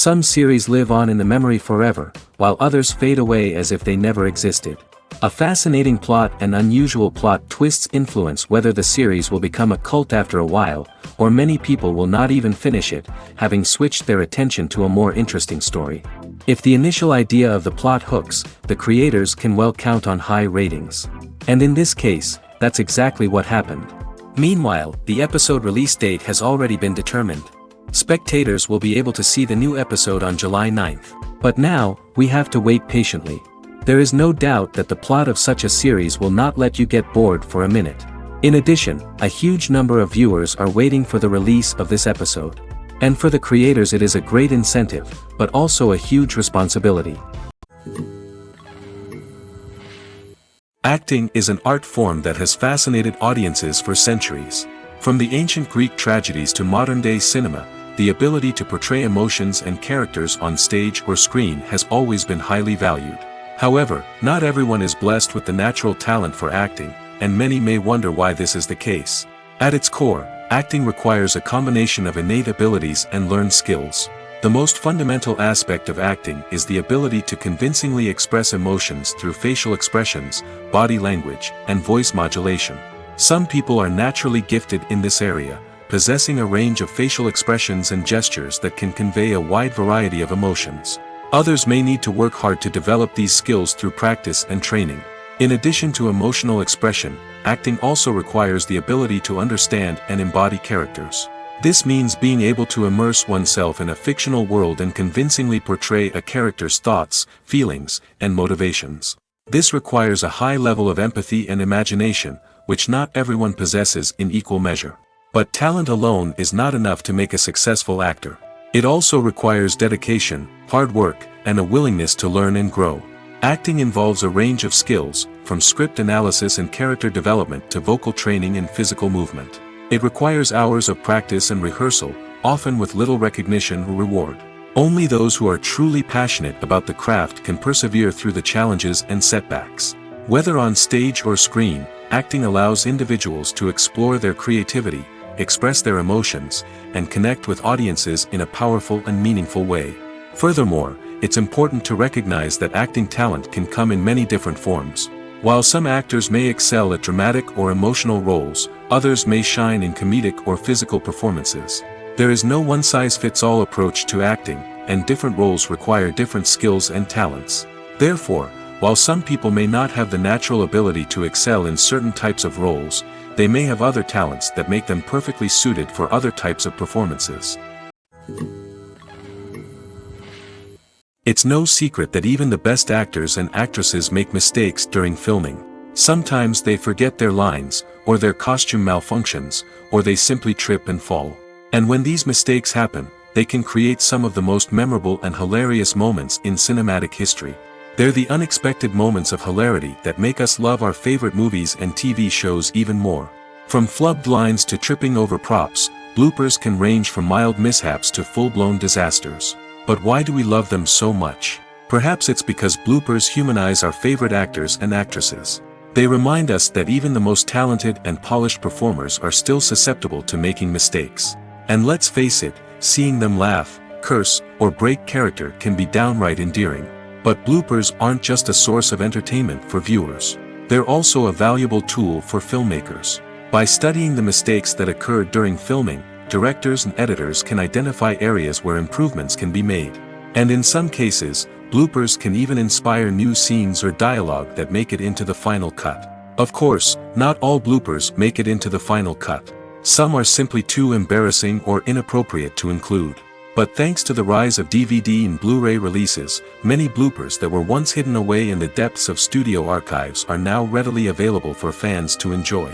Some series live on in the memory forever, while others fade away as if they never existed. A fascinating plot and unusual plot twists influence whether the series will become a cult after a while, or many people will not even finish it, having switched their attention to a more interesting story. If the initial idea of the plot hooks, the creators can well count on high ratings. And in this case, that's exactly what happened. Meanwhile, the episode release date has already been determined. Spectators will be able to see the new episode on July 9th. But now, we have to wait patiently. There is no doubt that the plot of such a series will not let you get bored for a minute. In addition, a huge number of viewers are waiting for the release of this episode. And for the creators it is a great incentive, but also a huge responsibility. Acting is an art form that has fascinated audiences for centuries. From the ancient Greek tragedies to modern-day cinema, the ability to portray emotions and characters on stage or screen has always been highly valued. However, not everyone is blessed with the natural talent for acting, and many may wonder why this is the case. At its core, acting requires a combination of innate abilities and learned skills. The most fundamental aspect of acting is the ability to convincingly express emotions through facial expressions, body language, and voice modulation. Some people are naturally gifted in this area, possessing a range of facial expressions and gestures that can convey a wide variety of emotions. Others may need to work hard to develop these skills through practice and training. In addition to emotional expression, acting also requires the ability to understand and embody characters. This means being able to immerse oneself in a fictional world and convincingly portray a character's thoughts, feelings, and motivations. This requires a high level of empathy and imagination, which not everyone possesses in equal measure. But talent alone is not enough to make a successful actor. It also requires dedication, hard work, and a willingness to learn and grow. Acting involves a range of skills, from script analysis and character development to vocal training and physical movement. It requires hours of practice and rehearsal, often with little recognition or reward. Only those who are truly passionate about the craft can persevere through the challenges and setbacks. Whether on stage or screen, acting allows individuals to explore their creativity, express their emotions, and connect with audiences in a powerful and meaningful way. Furthermore, it's important to recognize that acting talent can come in many different forms. While some actors may excel at dramatic or emotional roles, others may shine in comedic or physical performances. There is no one-size-fits-all approach to acting, and different roles require different skills and talents. Therefore, while some people may not have the natural ability to excel in certain types of roles, they may have other talents that make them perfectly suited for other types of performances. It's no secret that even the best actors and actresses make mistakes during filming. Sometimes they forget their lines, or their costume malfunctions, or they simply trip and fall. And when these mistakes happen, they can create some of the most memorable and hilarious moments in cinematic history. They're the unexpected moments of hilarity that make us love our favorite movies and TV shows even more. From flubbed lines to tripping over props, bloopers can range from mild mishaps to full-blown disasters. But why do we love them so much? Perhaps it's because bloopers humanize our favorite actors and actresses. They remind us that even the most talented and polished performers are still susceptible to making mistakes. And let's face it, seeing them laugh, curse, or break character can be downright endearing. But bloopers aren't just a source of entertainment for viewers. They're also a valuable tool for filmmakers. By studying the mistakes that occurred during filming, directors and editors can identify areas where improvements can be made. And in some cases, bloopers can even inspire new scenes or dialogue that make it into the final cut. Of course, not all bloopers make it into the final cut. Some are simply too embarrassing or inappropriate to include. But thanks to the rise of DVD and Blu-ray releases, many bloopers that were once hidden away in the depths of studio archives are now readily available for fans to enjoy.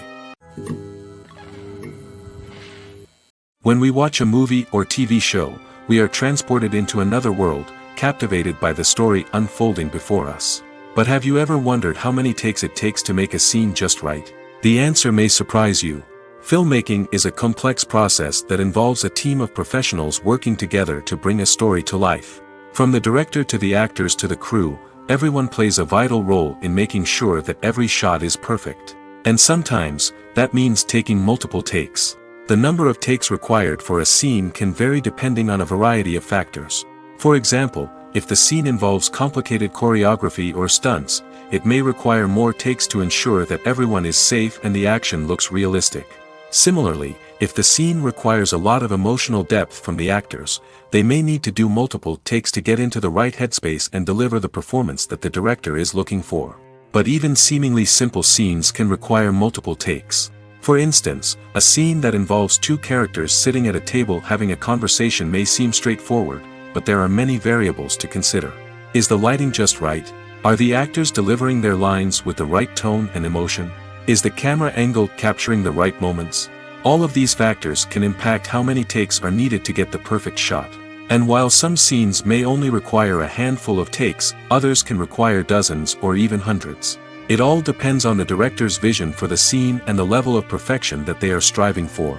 When we watch a movie or TV show, we are transported into another world, captivated by the story unfolding before us. But have you ever wondered how many takes it takes to make a scene just right? The answer may surprise you. Filmmaking is a complex process that involves a team of professionals working together to bring a story to life. From the director to the actors to the crew, everyone plays a vital role in making sure that every shot is perfect. And sometimes, that means taking multiple takes. The number of takes required for a scene can vary depending on a variety of factors. For example, if the scene involves complicated choreography or stunts, it may require more takes to ensure that everyone is safe and the action looks realistic. Similarly, if the scene requires a lot of emotional depth from the actors, they may need to do multiple takes to get into the right headspace and deliver the performance that the director is looking for. But even seemingly simple scenes can require multiple takes. For instance, a scene that involves two characters sitting at a table having a conversation may seem straightforward, but there are many variables to consider. Is the lighting just right? Are the actors delivering their lines with the right tone and emotion? Is the camera angle capturing the right moments? All of these factors can impact how many takes are needed to get the perfect shot. And while some scenes may only require a handful of takes, others can require dozens or even hundreds. It all depends on the director's vision for the scene and the level of perfection that they are striving for.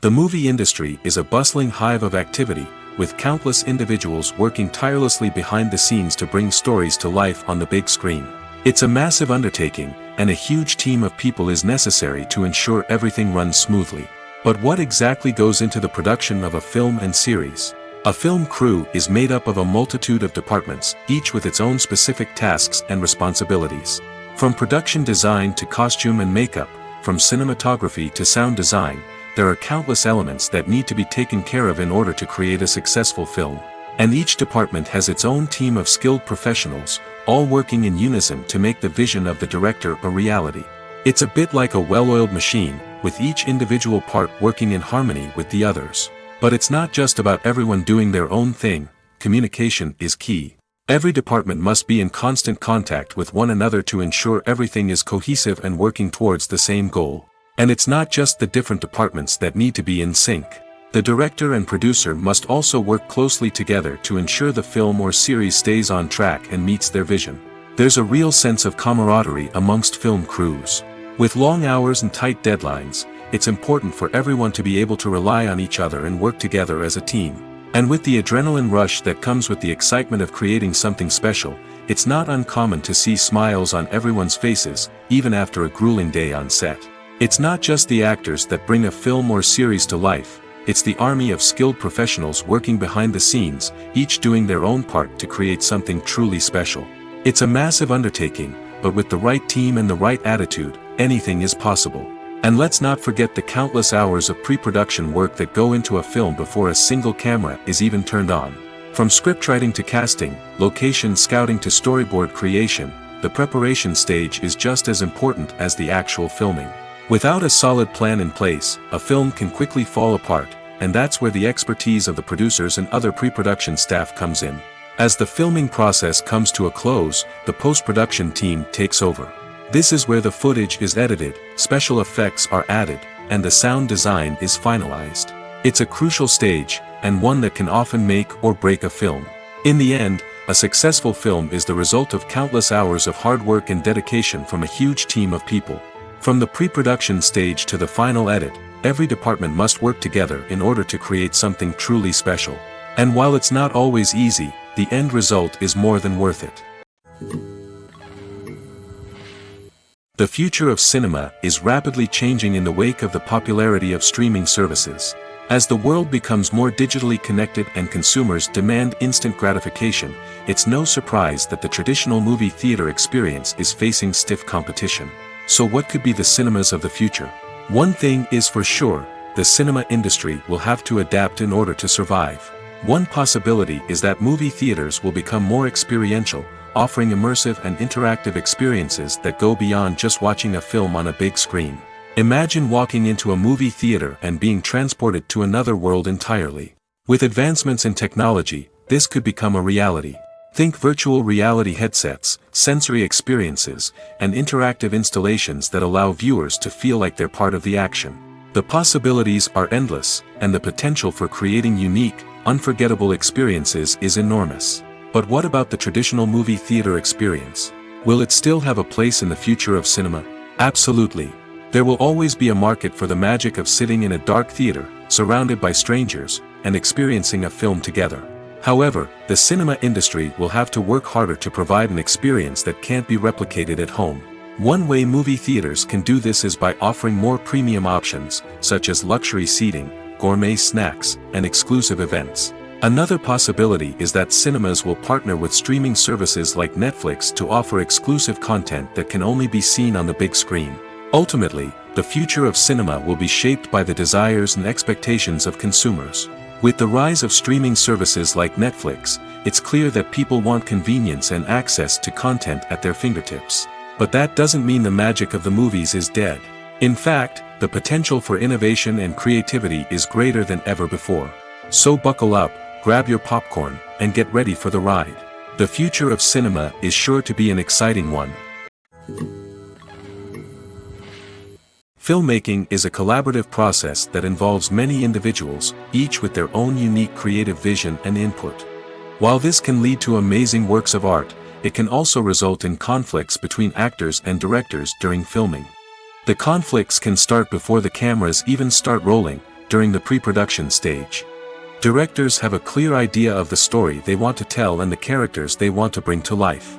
The movie industry is a bustling hive of activity, with countless individuals working tirelessly behind the scenes to bring stories to life on the big screen. It's a massive undertaking, and a huge team of people is necessary to ensure everything runs smoothly. But what exactly goes into the production of a film and series? A film crew is made up of a multitude of departments, each with its own specific tasks and responsibilities. From production design to costume and makeup, from cinematography to sound design, there are countless elements that need to be taken care of in order to create a successful film. And each department has its own team of skilled professionals, all working in unison to make the vision of the director a reality. It's a bit like a well-oiled machine, with each individual part working in harmony with the others. But it's not just about everyone doing their own thing. Communication is key. Every department must be in constant contact with one another to ensure everything is cohesive and working towards the same goal. And it's not just the different departments that need to be in sync. The director and producer must also work closely together to ensure the film or series stays on track and meets their vision. There's a real sense of camaraderie amongst film crews. With long hours and tight deadlines, it's important for everyone to be able to rely on each other and work together as a team. And with the adrenaline rush that comes with the excitement of creating something special, it's not uncommon to see smiles on everyone's faces, even after a grueling day on set. It's not just the actors that bring a film or series to life, it's the army of skilled professionals working behind the scenes, each doing their own part to create something truly special. It's a massive undertaking, but with the right team and the right attitude, anything is possible. And let's not forget the countless hours of pre-production work that go into a film before a single camera is even turned on. From scriptwriting to casting, location scouting to storyboard creation, the preparation stage is just as important as the actual filming. Without a solid plan in place, a film can quickly fall apart, and that's where the expertise of the producers and other pre-production staff comes in. As the filming process comes to a close, the post-production team takes over. This is where the footage is edited, special effects are added, and the sound design is finalized. It's a crucial stage, and one that can often make or break a film. In the end, a successful film is the result of countless hours of hard work and dedication from a huge team of people. From the pre-production stage to the final edit, every department must work together in order to create something truly special. And while it's not always easy, the end result is more than worth it. The future of cinema is rapidly changing in the wake of the popularity of streaming services. As the world becomes more digitally connected and consumers demand instant gratification, it's no surprise that the traditional movie theater experience is facing stiff competition. So what could be the cinemas of the future? One thing is for sure, the cinema industry will have to adapt in order to survive. One possibility is that movie theaters will become more experiential, offering immersive and interactive experiences that go beyond just watching a film on a big screen. Imagine walking into a movie theater and being transported to another world entirely. With advancements in technology, this could become a reality. Think virtual reality headsets, sensory experiences, and interactive installations that allow viewers to feel like they're part of the action. The possibilities are endless, and the potential for creating unique, unforgettable experiences is enormous. But what about the traditional movie theater experience? Will it still have a place in the future of cinema? Absolutely. There will always be a market for the magic of sitting in a dark theater, surrounded by strangers, and experiencing a film together. However, the cinema industry will have to work harder to provide an experience that can't be replicated at home. One way movie theaters can do this is by offering more premium options, such as luxury seating, gourmet snacks, and exclusive events. Another possibility is that cinemas will partner with streaming services like Netflix to offer exclusive content that can only be seen on the big screen. Ultimately, the future of cinema will be shaped by the desires and expectations of consumers. With the rise of streaming services like Netflix, it's clear that people want convenience and access to content at their fingertips. But that doesn't mean the magic of the movies is dead. In fact, the potential for innovation and creativity is greater than ever before. So buckle up, grab your popcorn, and get ready for the ride. The future of cinema is sure to be an exciting one. Filmmaking is a collaborative process that involves many individuals, each with their own unique creative vision and input. While this can lead to amazing works of art, it can also result in conflicts between actors and directors during filming. The conflicts can start before the cameras even start rolling, during the pre-production stage. Directors have a clear idea of the story they want to tell and the characters they want to bring to life.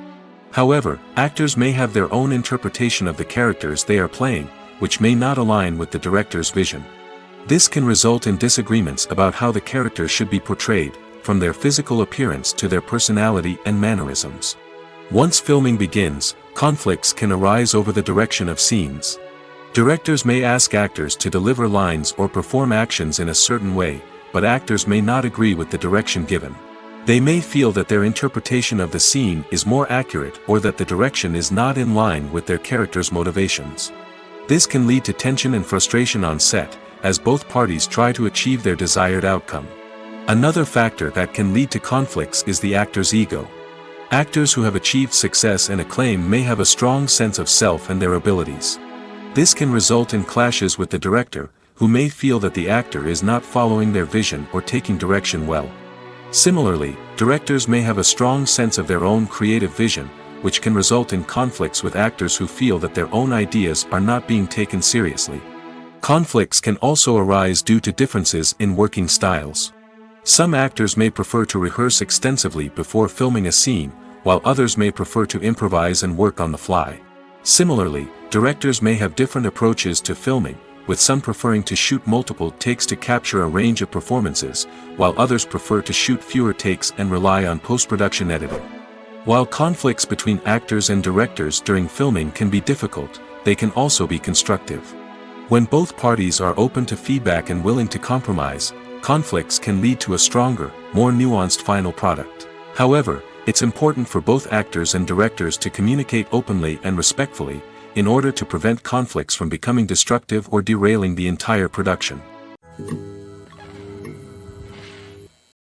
However, actors may have their own interpretation of the characters they are playing, which may not align with the director's vision. This can result in disagreements about how the characters should be portrayed, from their physical appearance to their personality and mannerisms. Once filming begins, conflicts can arise over the direction of scenes. Directors may ask actors to deliver lines or perform actions in a certain way, but actors may not agree with the direction given. They may feel that their interpretation of the scene is more accurate or that the direction is not in line with their character's motivations. This can lead to tension and frustration on set, as both parties try to achieve their desired outcome. Another factor that can lead to conflicts is the actor's ego. Actors who have achieved success and acclaim may have a strong sense of self and their abilities. This can result in clashes with the director, who may feel that the actor is not following their vision or taking direction well. Similarly, directors may have a strong sense of their own creative vision, which can result in conflicts with actors who feel that their own ideas are not being taken seriously. Conflicts can also arise due to differences in working styles. Some actors may prefer to rehearse extensively before filming a scene, while others may prefer to improvise and work on the fly. Similarly, directors may have different approaches to filming, with some preferring to shoot multiple takes to capture a range of performances, while others prefer to shoot fewer takes and rely on post-production editing. While conflicts between actors and directors during filming can be difficult, they can also be constructive. When both parties are open to feedback and willing to compromise, conflicts can lead to a stronger, more nuanced final product. However, it's important for both actors and directors to communicate openly and respectfully, in order to prevent conflicts from becoming destructive or derailing the entire production.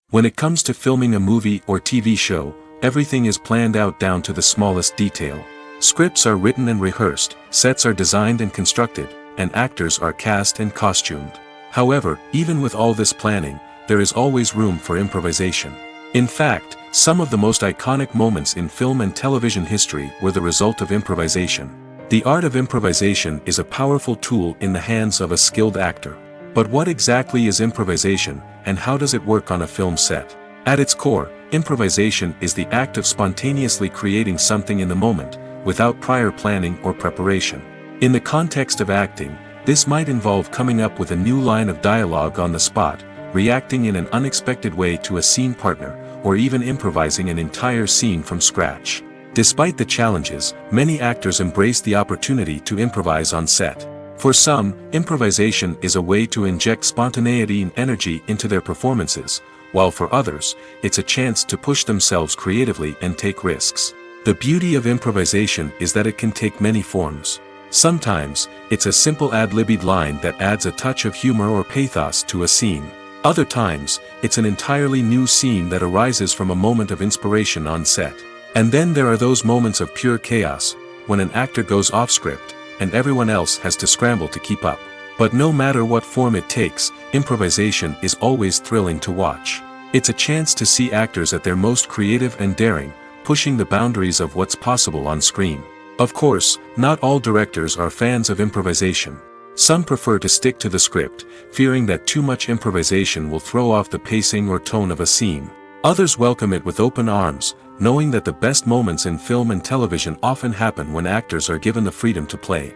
When it comes to filming a movie or TV show, everything is planned out down to the smallest detail. Scripts are written and rehearsed, sets are designed and constructed, and actors are cast and costumed. However, even with all this planning, there is always room for improvisation. In fact, some of the most iconic moments in film and television history were the result of improvisation. The art of improvisation is a powerful tool in the hands of a skilled actor. But what exactly is improvisation, and how does it work on a film set? At its core, improvisation is the act of spontaneously creating something in the moment, without prior planning or preparation. In the context of acting, this might involve coming up with a new line of dialogue on the spot, reacting in an unexpected way to a scene partner, or even improvising an entire scene from scratch. Despite the challenges, many actors embrace the opportunity to improvise on set. For some, improvisation is a way to inject spontaneity and energy into their performances, while for others, it's a chance to push themselves creatively and take risks. The beauty of improvisation is that it can take many forms. Sometimes, it's a simple ad-libbed line that adds a touch of humor or pathos to a scene. Other times, it's an entirely new scene that arises from a moment of inspiration on set. And then there are those moments of pure chaos, when an actor goes off script, and everyone else has to scramble to keep up. But no matter what form it takes, improvisation is always thrilling to watch. It's a chance to see actors at their most creative and daring, pushing the boundaries of what's possible on screen. Of course, not all directors are fans of improvisation. Some prefer to stick to the script, fearing that too much improvisation will throw off the pacing or tone of a scene. Others welcome it with open arms, knowing that the best moments in film and television often happen when actors are given the freedom to play.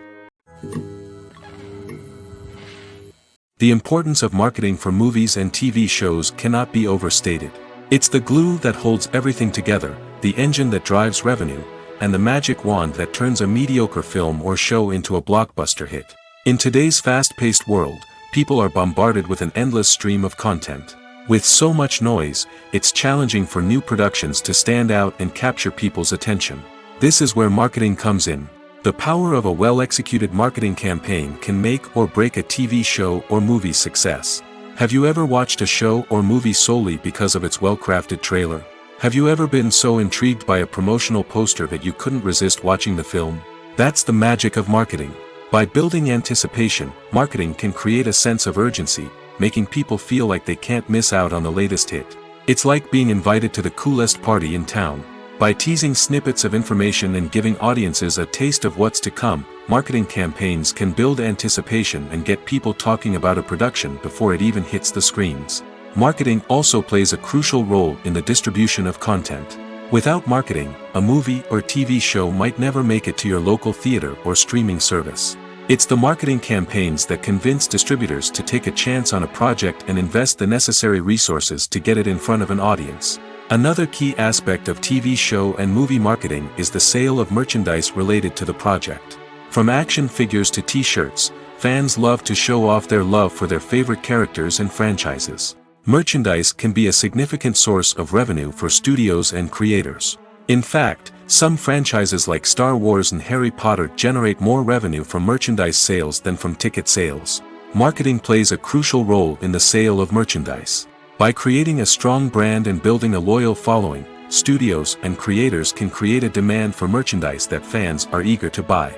The importance of marketing for movies and TV shows cannot be overstated. It's the glue that holds everything together, the engine that drives revenue, and the magic wand that turns a mediocre film or show into a blockbuster hit. In today's fast-paced world, people are bombarded with an endless stream of content. With so much noise, it's challenging for new productions to stand out and capture people's attention. This is where marketing comes in. The power of a well-executed marketing campaign can make or break a TV show or movie's success. Have you ever watched a show or movie solely because of its well-crafted trailer? Have you ever been so intrigued by a promotional poster that you couldn't resist watching the film? That's the magic of marketing. By building anticipation, marketing can create a sense of urgency, making people feel like they can't miss out on the latest hit. It's like being invited to the coolest party in town. By teasing snippets of information and giving audiences a taste of what's to come, marketing campaigns can build anticipation and get people talking about a production before it even hits the screens. Marketing also plays a crucial role in the distribution of content. Without marketing, a movie or TV show might never make it to your local theater or streaming service. It's the marketing campaigns that convince distributors to take a chance on a project and invest the necessary resources to get it in front of an audience. Another key aspect of TV show and movie marketing is the sale of merchandise related to the project. From action figures to t-shirts, fans love to show off their love for their favorite characters and franchises. Merchandise can be a significant source of revenue for studios and creators. In fact, some franchises like Star Wars and Harry Potter generate more revenue from merchandise sales than from ticket sales. Marketing plays a crucial role in the sale of merchandise. By creating a strong brand and building a loyal following, studios and creators can create a demand for merchandise that fans are eager to buy.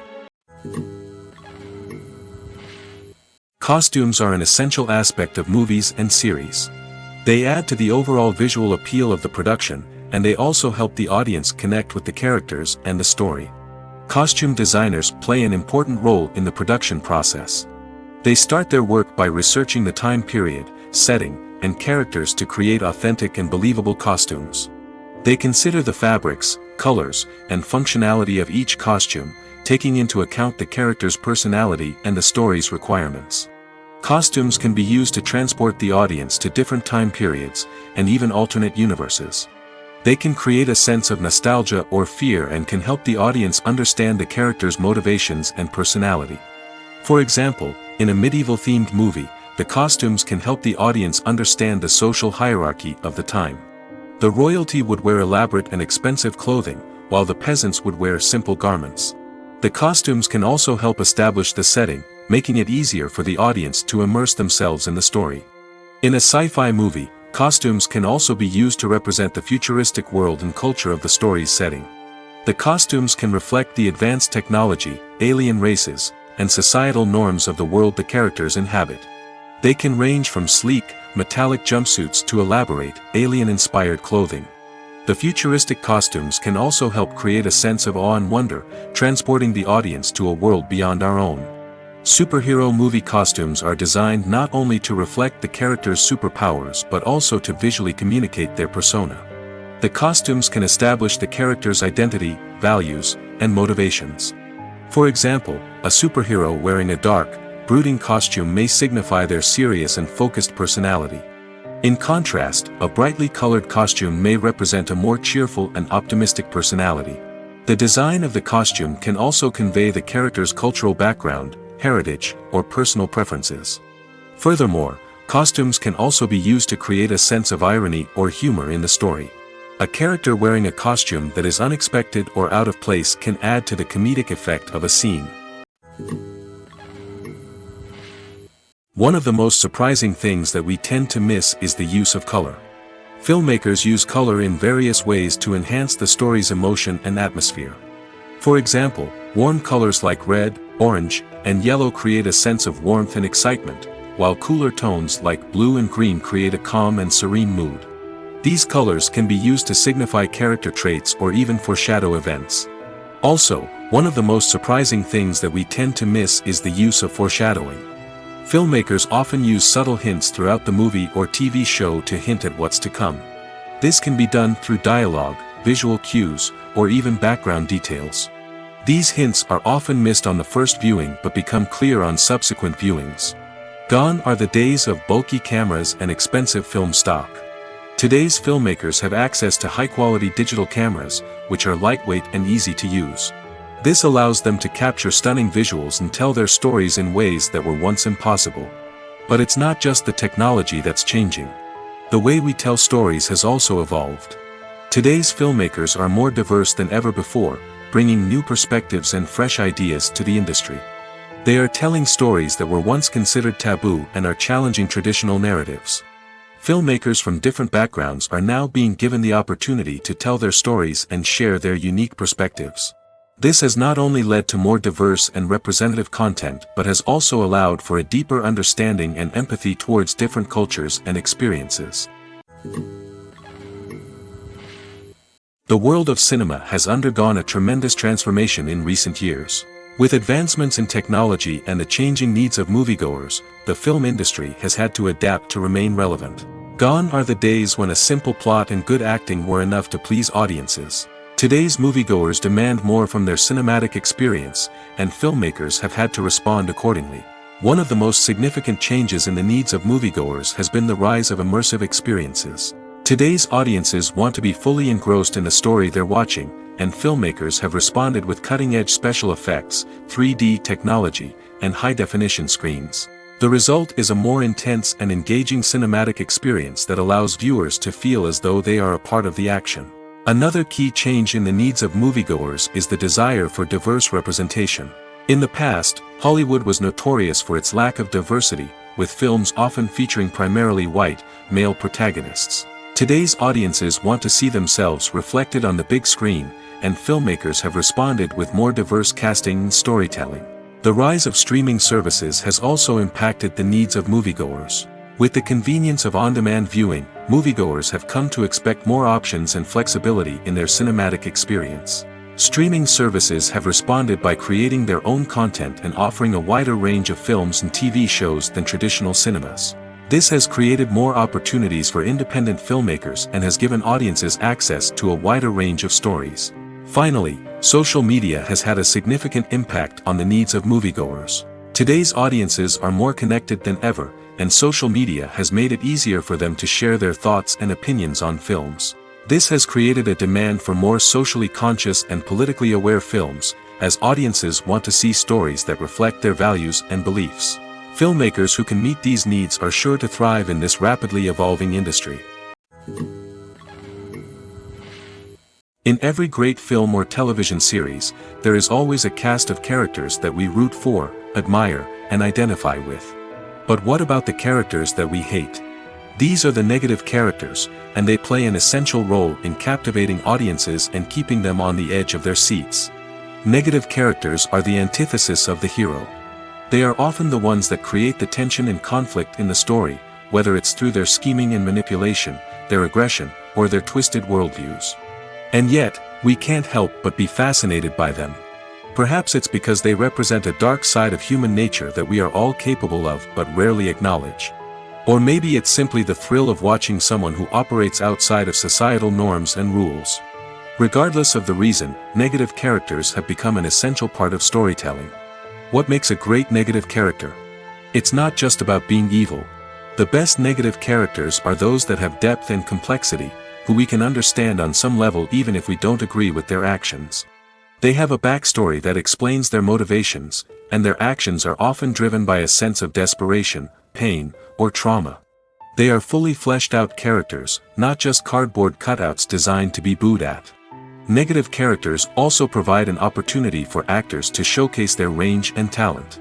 Costumes are an essential aspect of movies and series. They add to the overall visual appeal of the production, and they also help the audience connect with the characters and the story. Costume designers play an important role in the production process. They start their work by researching the time period, setting, and characters to create authentic and believable costumes. They consider the fabrics, colors, and functionality of each costume, taking into account the character's personality and the story's requirements. Costumes can be used to transport the audience to different time periods, and even alternate universes. They can create a sense of nostalgia or fear and can help the audience understand the character's motivations and personality. For example, in a medieval-themed movie, the costumes can help the audience understand the social hierarchy of the time. The royalty would wear elaborate and expensive clothing, while the peasants would wear simple garments. The costumes can also help establish the setting, making it easier for the audience to immerse themselves in the story. In a sci-fi movie, costumes can also be used to represent the futuristic world and culture of the story's setting. The costumes can reflect the advanced technology, alien races, and societal norms of the world the characters inhabit. They can range from sleek, metallic jumpsuits to elaborate, alien-inspired clothing. The futuristic costumes can also help create a sense of awe and wonder, transporting the audience to a world beyond our own. Superhero movie costumes are designed not only to reflect the character's superpowers but also to visually communicate their persona. The costumes can establish the character's identity, values, and motivations. For example, a superhero wearing a dark, brooding costume may signify their serious and focused personality. In contrast, a brightly colored costume may represent a more cheerful and optimistic personality. The design of the costume can also convey the character's cultural background, heritage, or personal preferences. Furthermore, costumes can also be used to create a sense of irony or humor in the story. A character wearing a costume that is unexpected or out of place can add to the comedic effect of a scene. One of the most surprising things that we tend to miss is the use of color. Filmmakers use color in various ways to enhance the story's emotion and atmosphere. For example, warm colors like red, orange, and yellow create a sense of warmth and excitement, while cooler tones like blue and green create a calm and serene mood. These colors can be used to signify character traits or even foreshadow events. Also, one of the most surprising things that we tend to miss is the use of foreshadowing. Filmmakers often use subtle hints throughout the movie or TV show to hint at what's to come. This can be done through dialogue, visual cues, or even background details. These hints are often missed on the first viewing but become clear on subsequent viewings. Gone are the days of bulky cameras and expensive film stock. Today's filmmakers have access to high-quality digital cameras, which are lightweight and easy to use. This allows them to capture stunning visuals and tell their stories in ways that were once impossible. But it's not just the technology that's changing. The way we tell stories has also evolved. Today's filmmakers are more diverse than ever before, bringing new perspectives and fresh ideas to the industry. They are telling stories that were once considered taboo and are challenging traditional narratives. Filmmakers from different backgrounds are now being given the opportunity to tell their stories and share their unique perspectives. This has not only led to more diverse and representative content but has also allowed for a deeper understanding and empathy towards different cultures and experiences. The world of cinema has undergone a tremendous transformation in recent years. With advancements in technology and the changing needs of moviegoers, the film industry has had to adapt to remain relevant. Gone are the days when a simple plot and good acting were enough to please audiences. Today's moviegoers demand more from their cinematic experience, and filmmakers have had to respond accordingly. One of the most significant changes in the needs of moviegoers has been the rise of immersive experiences. Today's audiences want to be fully engrossed in the story they're watching, and filmmakers have responded with cutting-edge special effects, 3D technology, and high-definition screens. The result is a more intense and engaging cinematic experience that allows viewers to feel as though they are a part of the action. Another key change in the needs of moviegoers is the desire for diverse representation. In the past, Hollywood was notorious for its lack of diversity, with films often featuring primarily white, male protagonists. Today's audiences want to see themselves reflected on the big screen, and filmmakers have responded with more diverse casting and storytelling. The rise of streaming services has also impacted the needs of moviegoers. With the convenience of on-demand viewing, moviegoers have come to expect more options and flexibility in their cinematic experience. Streaming services have responded by creating their own content and offering a wider range of films and TV shows than traditional cinemas. This has created more opportunities for independent filmmakers and has given audiences access to a wider range of stories. Finally, social media has had a significant impact on the needs of moviegoers. Today's audiences are more connected than ever, and social media has made it easier for them to share their thoughts and opinions on films. This has created a demand for more socially conscious and politically aware films, as audiences want to see stories that reflect their values and beliefs. Filmmakers who can meet these needs are sure to thrive in this rapidly evolving industry. In every great film or television series, there is always a cast of characters that we root for, admire, and identify with. But what about the characters that we hate? These are the negative characters, and they play an essential role in captivating audiences and keeping them on the edge of their seats. Negative characters are the antithesis of the hero. They are often the ones that create the tension and conflict in the story, whether it's through their scheming and manipulation, their aggression, or their twisted worldviews. And yet, we can't help but be fascinated by them. Perhaps it's because they represent a dark side of human nature that we are all capable of but rarely acknowledge. Or maybe it's simply the thrill of watching someone who operates outside of societal norms and rules. Regardless of the reason, negative characters have become an essential part of storytelling. What makes a great negative character? It's not just about being evil. The best negative characters are those that have depth and complexity, who we can understand on some level even if we don't agree with their actions. They have a backstory that explains their motivations, and their actions are often driven by a sense of desperation, pain, or trauma. They are fully fleshed out characters, not just cardboard cutouts designed to be booed at. Negative characters also provide an opportunity for actors to showcase their range and talent.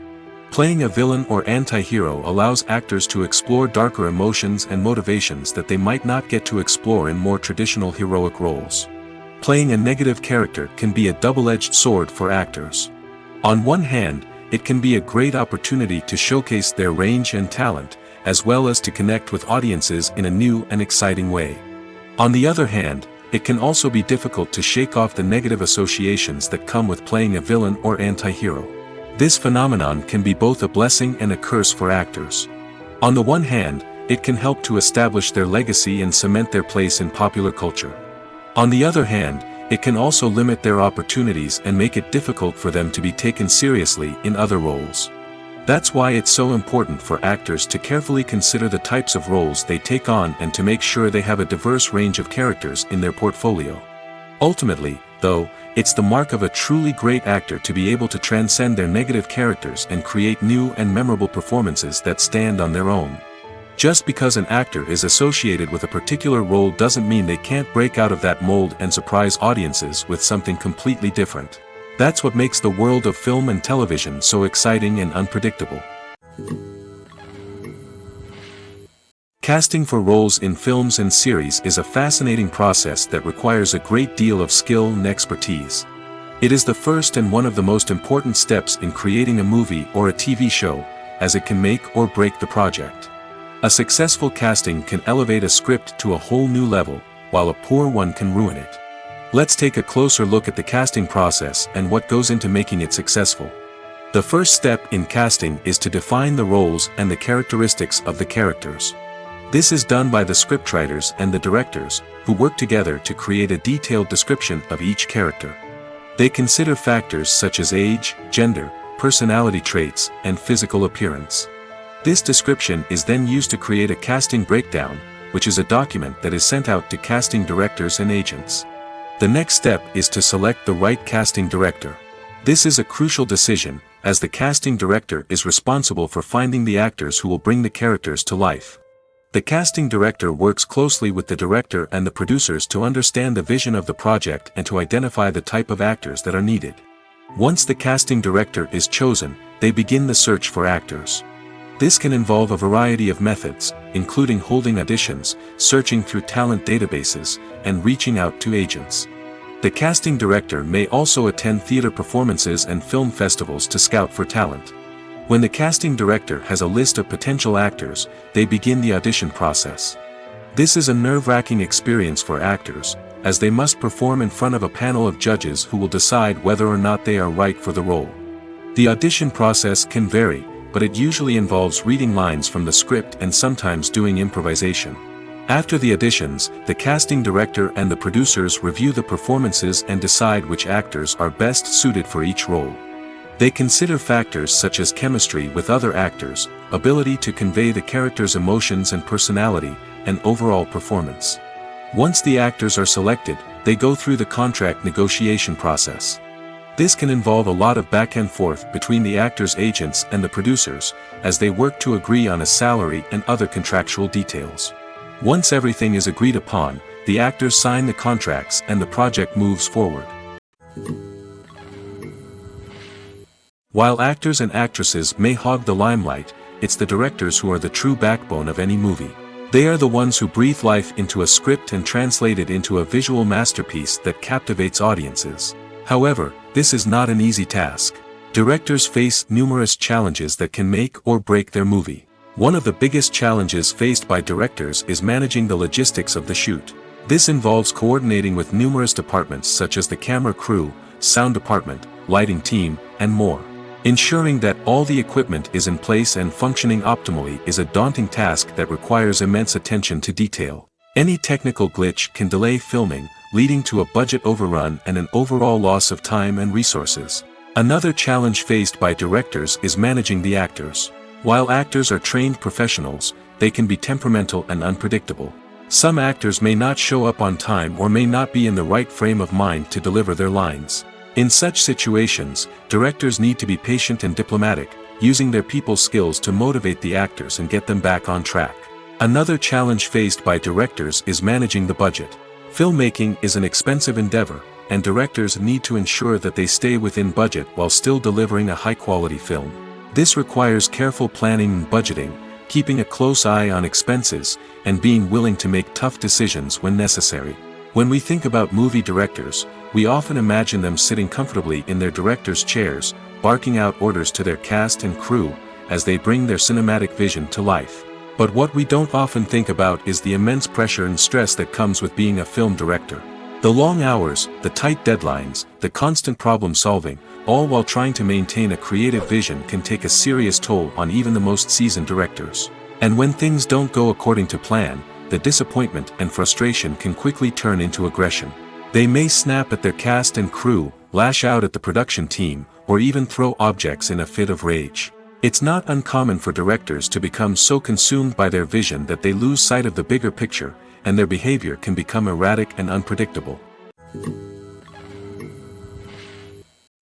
Playing a villain or anti-hero allows actors to explore darker emotions and motivations that they might not get to explore in more traditional heroic roles. Playing a negative character can be a double-edged sword for actors. On one hand, it can be a great opportunity to showcase their range and talent, as well as to connect with audiences in a new and exciting way. On the other hand, it can also be difficult to shake off the negative associations that come with playing a villain or anti-hero. This phenomenon can be both a blessing and a curse for actors. On the one hand, it can help to establish their legacy and cement their place in popular culture. On the other hand, it can also limit their opportunities and make it difficult for them to be taken seriously in other roles. That's why it's so important for actors to carefully consider the types of roles they take on and to make sure they have a diverse range of characters in their portfolio. Ultimately, though, it's the mark of a truly great actor to be able to transcend their negative characters and create new and memorable performances that stand on their own. Just because an actor is associated with a particular role doesn't mean they can't break out of that mold and surprise audiences with something completely different. That's what makes the world of film and television so exciting and unpredictable. Casting for roles in films and series is a fascinating process that requires a great deal of skill and expertise. It is the first and one of the most important steps in creating a movie or a TV show, as it can make or break the project. A successful casting can elevate a script to a whole new level, while a poor one can ruin it. Let's take a closer look at the casting process and what goes into making it successful. The first step in casting is to define the roles and the characteristics of the characters. This is done by the scriptwriters and the directors, who work together to create a detailed description of each character. They consider factors such as age, gender, personality traits, and physical appearance. This description is then used to create a casting breakdown, which is a document that is sent out to casting directors and agents. The next step is to select the right casting director. This is a crucial decision, as the casting director is responsible for finding the actors who will bring the characters to life. The casting director works closely with the director and the producers to understand the vision of the project and to identify the type of actors that are needed. Once the casting director is chosen, they begin the search for actors. This can involve a variety of methods, including holding auditions, searching through talent databases, and reaching out to agents. The casting director may also attend theater performances and film festivals to scout for talent. When the casting director has a list of potential actors, they begin the audition process. This is a nerve-wracking experience for actors, as they must perform in front of a panel of judges who will decide whether or not they are right for the role. The audition process can vary, but it usually involves reading lines from the script and sometimes doing improvisation. After the auditions, the casting director and the producers review the performances and decide which actors are best suited for each role. They consider factors such as chemistry with other actors, ability to convey the character's emotions and personality, and overall performance. Once the actors are selected, they go through the contract negotiation process. This can involve a lot of back and forth between the actors' agents and the producers, as they work to agree on a salary and other contractual details. Once everything is agreed upon, the actors sign the contracts and the project moves forward. While actors and actresses may hog the limelight, it's the directors who are the true backbone of any movie. They are the ones who breathe life into a script and translate it into a visual masterpiece that captivates audiences. However, this is not an easy task. Directors face numerous challenges that can make or break their movie. One of the biggest challenges faced by directors is managing the logistics of the shoot. This involves coordinating with numerous departments such as the camera crew, sound department, lighting team, and more. Ensuring that all the equipment is in place and functioning optimally is a daunting task that requires immense attention to detail. Any technical glitch can delay filming, leading to a budget overrun and an overall loss of time and resources. Another challenge faced by directors is managing the actors. While actors are trained professionals, they can be temperamental and unpredictable. Some actors may not show up on time or may not be in the right frame of mind to deliver their lines. In such situations, directors need to be patient and diplomatic, using their people skills to motivate the actors and get them back on track. Another challenge faced by directors is managing the budget. Filmmaking is an expensive endeavor, and directors need to ensure that they stay within budget while still delivering a high-quality film. This requires careful planning and budgeting, keeping a close eye on expenses, and being willing to make tough decisions when necessary. When we think about movie directors, we often imagine them sitting comfortably in their director's chairs, barking out orders to their cast and crew, as they bring their cinematic vision to life. But what we don't often think about is the immense pressure and stress that comes with being a film director. The long hours, the tight deadlines, the constant problem solving, all while trying to maintain a creative vision can take a serious toll on even the most seasoned directors. And when things don't go according to plan, the disappointment and frustration can quickly turn into aggression. They may snap at their cast and crew, lash out at the production team, or even throw objects in a fit of rage. It's not uncommon for directors to become so consumed by their vision that they lose sight of the bigger picture, and their behavior can become erratic and unpredictable.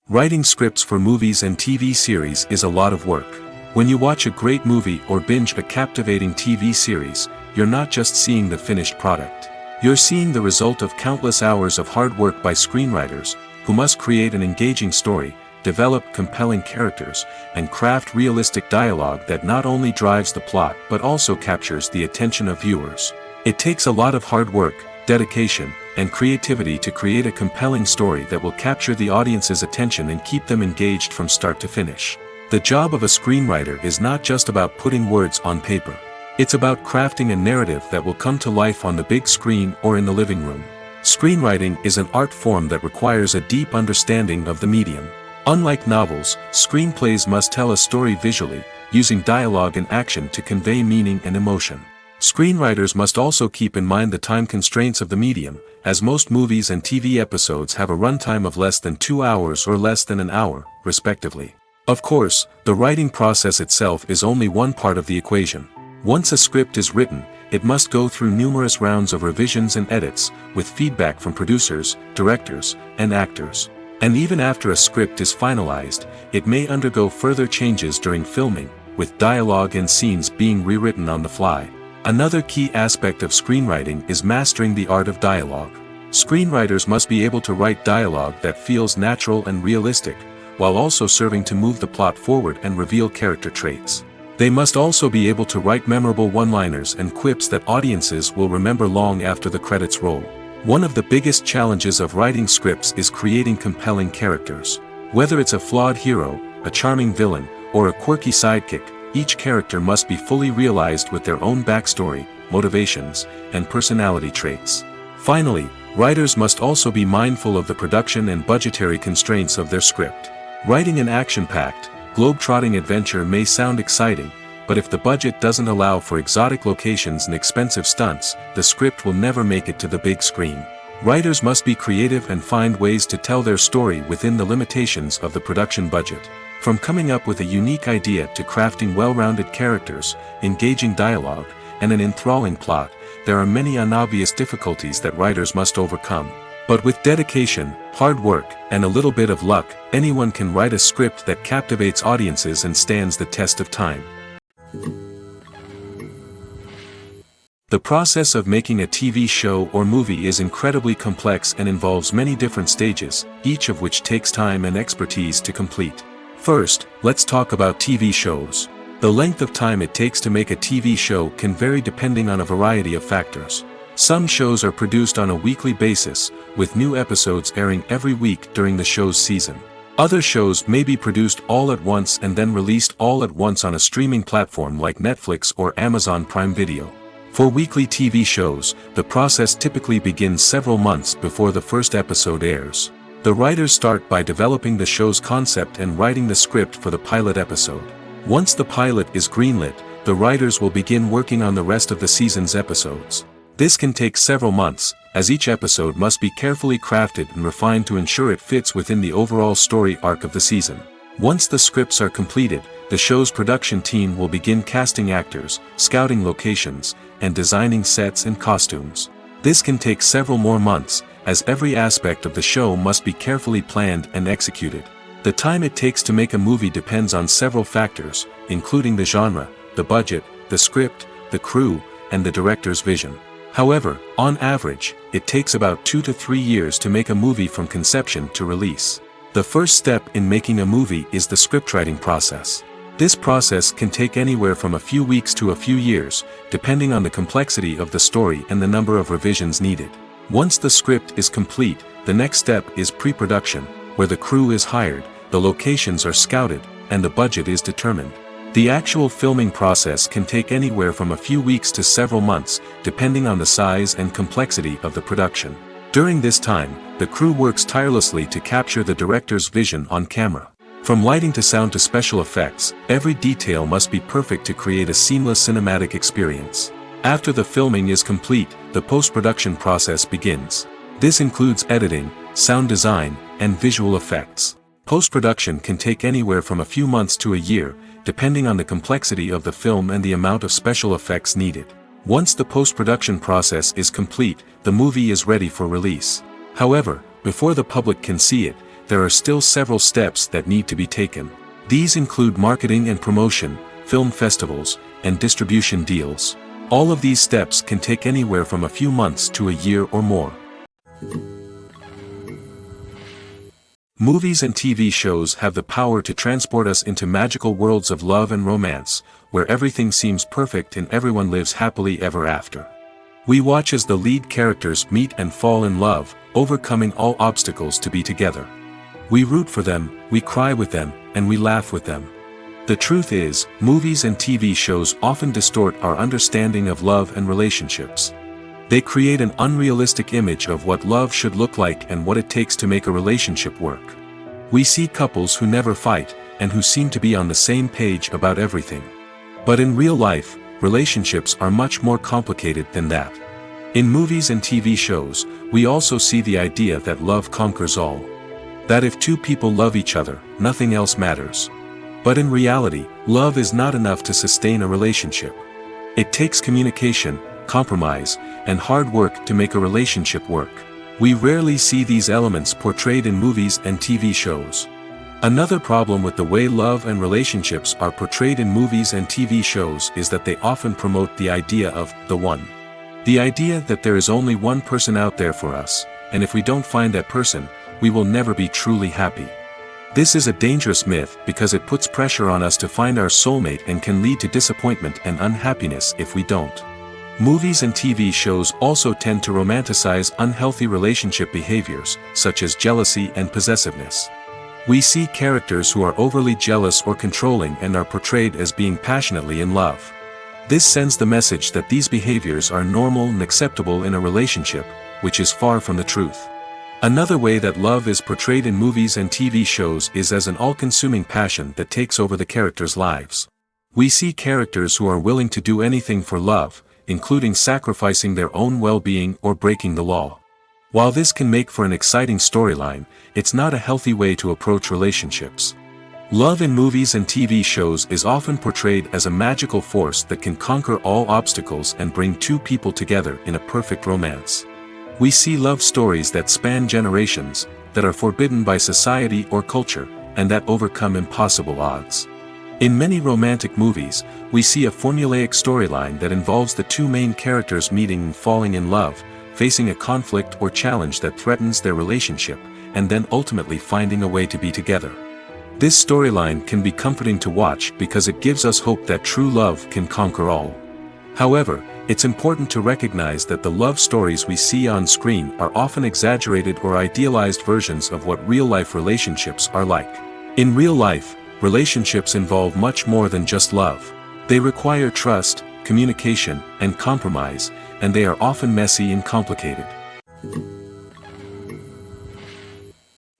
Writing scripts for movies and TV series is a lot of work. When you watch a great movie or binge a captivating TV series, you're not just seeing the finished product. You're seeing the result of countless hours of hard work by screenwriters, who must create an engaging story, develop compelling characters, and craft realistic dialogue that not only drives the plot but also captures the attention of viewers. It takes a lot of hard work, dedication, and creativity to create a compelling story that will capture the audience's attention and keep them engaged from start to finish. The job of a screenwriter is not just about putting words on paper. It's about crafting a narrative that will come to life on the big screen or in the living room. Screenwriting is an art form that requires a deep understanding of the medium. Unlike novels, screenplays must tell a story visually, using dialogue and action to convey meaning and emotion. Screenwriters must also keep in mind the time constraints of the medium, as most movies and TV episodes have a runtime of less than 2 hours or less than an hour, respectively. Of course, the writing process itself is only one part of the equation. Once a script is written, it must go through numerous rounds of revisions and edits, with feedback from producers, directors, and actors. And even after a script is finalized, it may undergo further changes during filming, with dialogue and scenes being rewritten on the fly. Another key aspect of screenwriting is mastering the art of dialogue. Screenwriters must be able to write dialogue that feels natural and realistic, while also serving to move the plot forward and reveal character traits. They must also be able to write memorable one-liners and quips that audiences will remember long after the credits roll. One of the biggest challenges of writing scripts is creating compelling characters. Whether it's a flawed hero, a charming villain, or a quirky sidekick, each character must be fully realized with their own backstory, motivations, and personality traits. Finally, writers must also be mindful of the production and budgetary constraints of their script. Writing an action-packed, globe-trotting adventure may sound exciting, but if the budget doesn't allow for exotic locations and expensive stunts, the script will never make it to the big screen. Writers must be creative and find ways to tell their story within the limitations of the production budget. From coming up with a unique idea to crafting well-rounded characters, engaging dialogue, and an enthralling plot, there are many unobvious difficulties that writers must overcome. But with dedication, hard work, and a little bit of luck, anyone can write a script that captivates audiences and stands the test of time. The process of making a TV show or movie is incredibly complex and involves many different stages, each of which takes time and expertise to complete. First, let's talk about TV shows. The length of time it takes to make a TV show can vary depending on a variety of factors. Some shows are produced on a weekly basis, with new episodes airing every week during the show's season. Other shows may be produced all at once and then released all at once on a streaming platform like Netflix or Amazon Prime Video. For weekly TV shows, the process typically begins several months before the first episode airs. The writers start by developing the show's concept and writing the script for the pilot episode. Once the pilot is greenlit, the writers will begin working on the rest of the season's episodes. This can take several months, as each episode must be carefully crafted and refined to ensure it fits within the overall story arc of the season. Once the scripts are completed, the show's production team will begin casting actors, scouting locations, and designing sets and costumes. This can take several more months, as every aspect of the show must be carefully planned and executed. The time it takes to make a movie depends on several factors, including the genre, the budget, the script, the crew, and the director's vision. However, on average, it takes about 2 to 3 years to make a movie from conception to release. The first step in making a movie is the scriptwriting process. This process can take anywhere from a few weeks to a few years, depending on the complexity of the story and the number of revisions needed. Once the script is complete, the next step is pre-production, where the crew is hired, the locations are scouted, and the budget is determined. The actual filming process can take anywhere from a few weeks to several months, depending on the size and complexity of the production. During this time, the crew works tirelessly to capture the director's vision on camera. From lighting to sound to special effects, every detail must be perfect to create a seamless cinematic experience. After the filming is complete, the post-production process begins. This includes editing, sound design, and visual effects. Post-production can take anywhere from a few months to a year, depending on the complexity of the film and the amount of special effects needed. Once the post-production process is complete, the movie is ready for release. However, before the public can see it, there are still several steps that need to be taken. These include marketing and promotion, film festivals, and distribution deals. All of these steps can take anywhere from a few months to a year or more. Movies and TV shows have the power to transport us into magical worlds of love and romance, where everything seems perfect and everyone lives happily ever after. We watch as the lead characters meet and fall in love, overcoming all obstacles to be together. We root for them, we cry with them, and we laugh with them. The truth is, movies and TV shows often distort our understanding of love and relationships. They create an unrealistic image of what love should look like and what it takes to make a relationship work. We see couples who never fight, and who seem to be on the same page about everything. But in real life, relationships are much more complicated than that. In movies and TV shows, we also see the idea that love conquers all. That if two people love each other, nothing else matters. But in reality, love is not enough to sustain a relationship. It takes communication, compromise, and hard work to make a relationship work. We rarely see these elements portrayed in movies and TV shows. Another problem with the way love and relationships are portrayed in movies and TV shows is that they often promote the idea of the one. The idea that there is only one person out there for us, and if we don't find that person, we will never be truly happy. This is a dangerous myth because it puts pressure on us to find our soulmate and can lead to disappointment and unhappiness if we don't. Movies and TV shows also tend to romanticize unhealthy relationship behaviors, such as jealousy and possessiveness. We see characters who are overly jealous or controlling and are portrayed as being passionately in love. This sends the message that these behaviors are normal and acceptable in a relationship, which is far from the truth. Another way that love is portrayed in movies and TV shows is as an all-consuming passion that takes over the characters' lives. We see characters who are willing to do anything for love, including sacrificing their own well-being or breaking the law. While this can make for an exciting storyline, it's not a healthy way to approach relationships. Love in movies and TV shows is often portrayed as a magical force that can conquer all obstacles and bring two people together in a perfect romance. We see love stories that span generations, that are forbidden by society or culture, and that overcome impossible odds. In many romantic movies, we see a formulaic storyline that involves the two main characters meeting and falling in love, facing a conflict or challenge that threatens their relationship, and then ultimately finding a way to be together. This storyline can be comforting to watch because it gives us hope that true love can conquer all. However, it's important to recognize that the love stories we see on screen are often exaggerated or idealized versions of what real-life relationships are like. In real life, relationships involve much more than just love. They require trust, communication, and compromise, and they are often messy and complicated.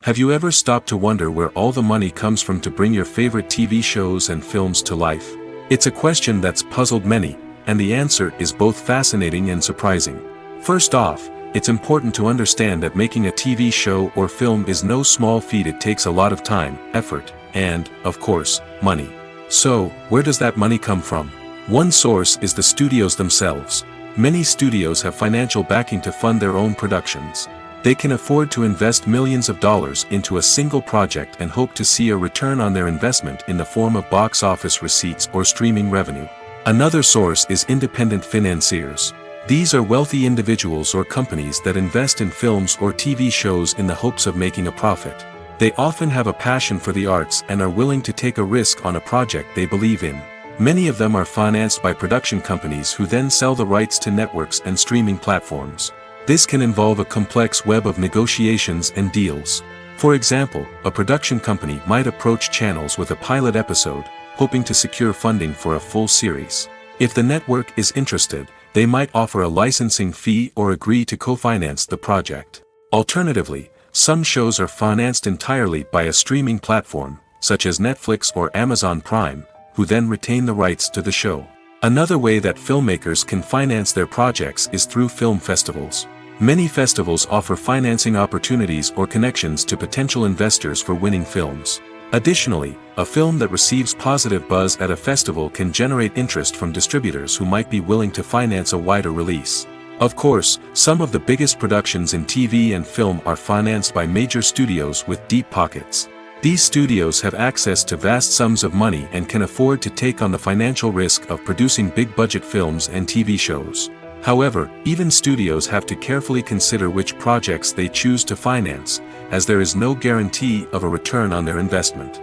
Have you ever stopped to wonder where all the money comes from to bring your favorite TV shows and films to life? It's a question that's puzzled many, and the answer is both fascinating and surprising. First off, it's important to understand that making a TV show or film is no small feat. It takes a lot of time, effort, and, of course, money. So, where does that money come from? One source is the studios themselves. Many studios have financial backing to fund their own productions. They can afford to invest millions of dollars into a single project and hope to see a return on their investment in the form of box office receipts or streaming revenue. Another source is independent financiers. These are wealthy individuals or companies that invest in films or TV shows in the hopes of making a profit. They often have a passion for the arts and are willing to take a risk on a project they believe in. Many of them are financed by production companies who then sell the rights to networks and streaming platforms. This can involve a complex web of negotiations and deals. For example, a production company might approach channels with a pilot episode, hoping to secure funding for a full series. If the network is interested, they might offer a licensing fee or agree to co-finance the project. Alternatively, some shows are financed entirely by a streaming platform, such as Netflix or Amazon Prime, who then retain the rights to the show. Another way that filmmakers can finance their projects is through film festivals. Many festivals offer financing opportunities or connections to potential investors for winning films. Additionally, a film that receives positive buzz at a festival can generate interest from distributors who might be willing to finance a wider release. Of course, some of the biggest productions in TV and film are financed by major studios with deep pockets. These studios have access to vast sums of money and can afford to take on the financial risk of producing big-budget films and TV shows. However, even studios have to carefully consider which projects they choose to finance, as there is no guarantee of a return on their investment.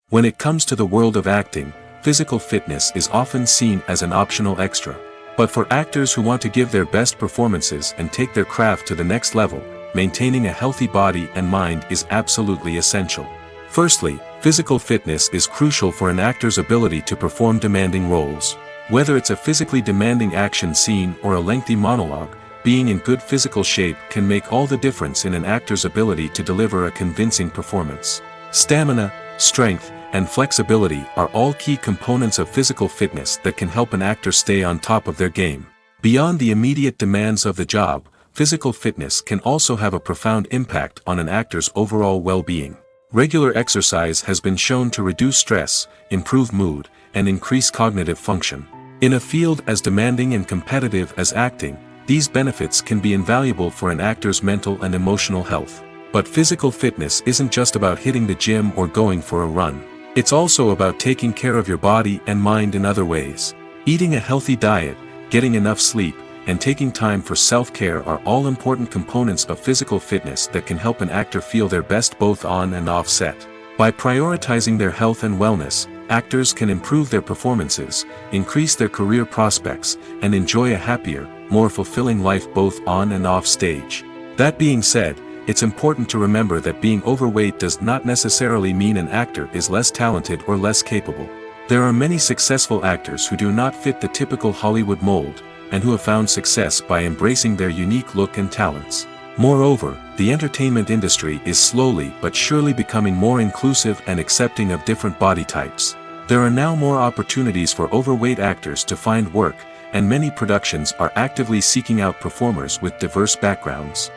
When it comes to the world of acting, physical fitness is often seen as an optional extra. But for actors who want to give their best performances and take their craft to the next level, maintaining a healthy body and mind is absolutely essential. Firstly, physical fitness is crucial for an actor's ability to perform demanding roles. Whether it's a physically demanding action scene or a lengthy monologue, being in good physical shape can make all the difference in an actor's ability to deliver a convincing performance. Stamina, strength, and flexibility are all key components of physical fitness that can help an actor stay on top of their game. Beyond the immediate demands of the job, physical fitness can also have a profound impact on an actor's overall well-being. Regular exercise has been shown to reduce stress, improve mood, and increase cognitive function. In a field as demanding and competitive as acting, these benefits can be invaluable for an actor's mental and emotional health. But physical fitness isn't just about hitting the gym or going for a run. It's also about taking care of your body and mind in other ways. Eating a healthy diet, getting enough sleep, and taking time for self-care are all important components of physical fitness that can help an actor feel their best both on and off set. By prioritizing their health and wellness, actors can improve their performances, increase their career prospects, and enjoy a happier, more fulfilling life both on and off stage. That being said, it's important to remember that being overweight does not necessarily mean an actor is less talented or less capable. There are many successful actors who do not fit the typical Hollywood mold, and who have found success by embracing their unique look and talents. Moreover, the entertainment industry is slowly but surely becoming more inclusive and accepting of different body types. There are now more opportunities for overweight actors to find work, and many productions are actively seeking out performers with diverse backgrounds.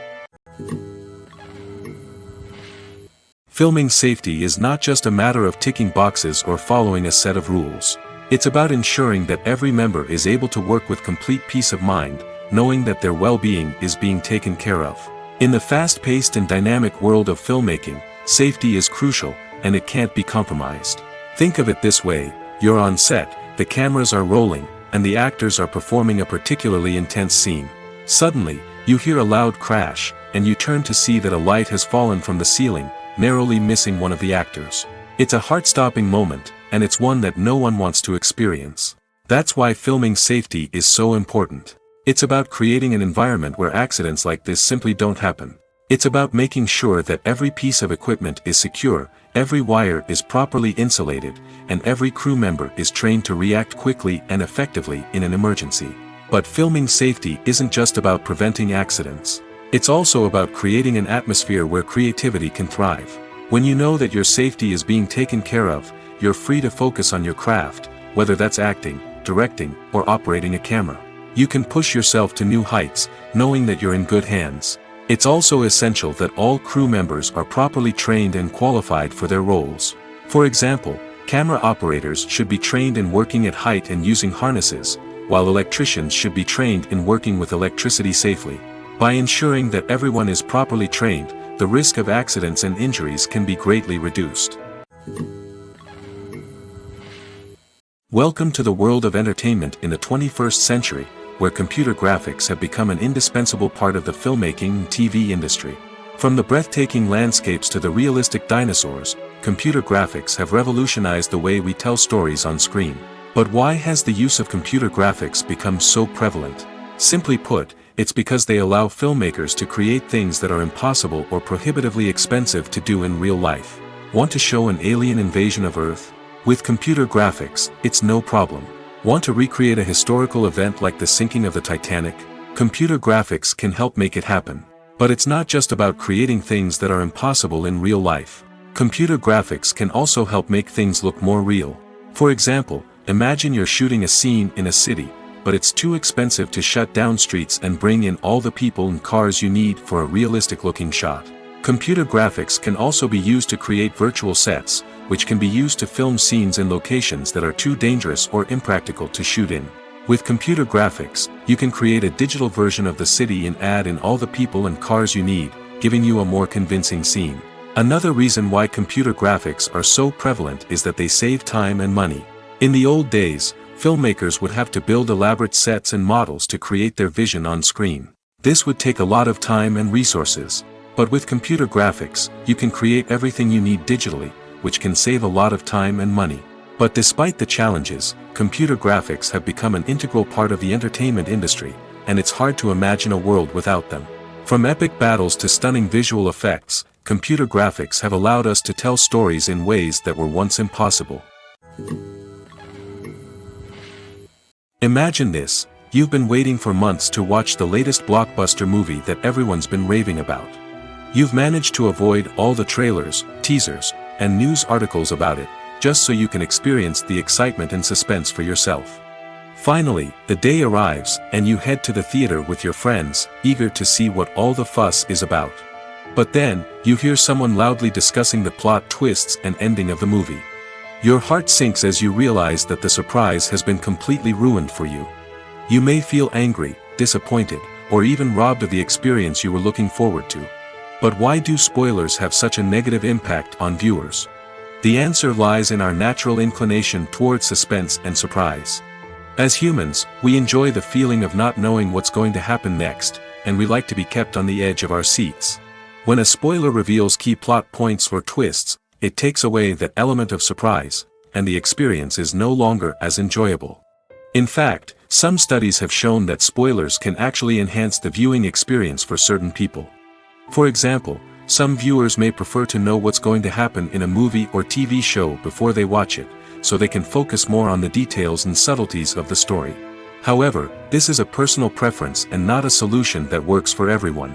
Filming safety is not just a matter of ticking boxes or following a set of rules. It's about ensuring that every member is able to work with complete peace of mind, knowing that their well-being is being taken care of. In the fast-paced and dynamic world of filmmaking, safety is crucial, and it can't be compromised. Think of it this way: you're on set, the cameras are rolling, and the actors are performing a particularly intense scene. Suddenly, you hear a loud crash, and you turn to see that a light has fallen from the ceiling, narrowly missing one of the actors. It's a heart-stopping moment, and it's one that no one wants to experience. That's why filming safety is so important. It's about creating an environment where accidents like this simply don't happen. It's about making sure that every piece of equipment is secure, every wire is properly insulated, and every crew member is trained to react quickly and effectively in an emergency. But filming safety isn't just about preventing accidents. It's also about creating an atmosphere where creativity can thrive. When you know that your safety is being taken care of, you're free to focus on your craft, whether that's acting, directing, or operating a camera. You can push yourself to new heights, knowing that you're in good hands. It's also essential that all crew members are properly trained and qualified for their roles. For example, camera operators should be trained in working at height and using harnesses, while electricians should be trained in working with electricity safely. By ensuring that everyone is properly trained, the risk of accidents and injuries can be greatly reduced. Welcome to the world of entertainment in the 21st century, where computer graphics have become an indispensable part of the filmmaking and TV industry. From the breathtaking landscapes to the realistic dinosaurs, computer graphics have revolutionized the way we tell stories on screen. But why has the use of computer graphics become so prevalent? Simply put, it's because they allow filmmakers to create things that are impossible or prohibitively expensive to do in real life. Want to show an alien invasion of Earth? With computer graphics, it's no problem. Want to recreate a historical event like the sinking of the Titanic? Computer graphics can help make it happen. But it's not just about creating things that are impossible in real life. Computer graphics can also help make things look more real. For example, imagine you're shooting a scene in a city, but it's too expensive to shut down streets and bring in all the people and cars you need for a realistic-looking shot. Computer graphics can also be used to create virtual sets, which can be used to film scenes in locations that are too dangerous or impractical to shoot in. With computer graphics, you can create a digital version of the city and add in all the people and cars you need, giving you a more convincing scene. Another reason why computer graphics are so prevalent is that they save time and money. In the old days, filmmakers would have to build elaborate sets and models to create their vision on screen. This would take a lot of time and resources. But with computer graphics, you can create everything you need digitally, which can save a lot of time and money. But despite the challenges, computer graphics have become an integral part of the entertainment industry, and it's hard to imagine a world without them. From epic battles to stunning visual effects, computer graphics have allowed us to tell stories in ways that were once impossible. Imagine this: you've been waiting for months to watch the latest blockbuster movie that everyone's been raving about. You've managed to avoid all the trailers, teasers, and news articles about it, just so you can experience the excitement and suspense for yourself. Finally, the day arrives, and you head to the theater with your friends, eager to see what all the fuss is about. But then, you hear someone loudly discussing the plot twists and ending of the movie. Your heart sinks as you realize that the surprise has been completely ruined for you. You may feel angry, disappointed, or even robbed of the experience you were looking forward to. But why do spoilers have such a negative impact on viewers? The answer lies in our natural inclination towards suspense and surprise. As humans, we enjoy the feeling of not knowing what's going to happen next, and we like to be kept on the edge of our seats. When a spoiler reveals key plot points or twists, it takes away that element of surprise, and the experience is no longer as enjoyable. In fact, some studies have shown that spoilers can actually enhance the viewing experience for certain people. For example, some viewers may prefer to know what's going to happen in a movie or TV show before they watch it, so they can focus more on the details and subtleties of the story. However, this is a personal preference and not a solution that works for everyone.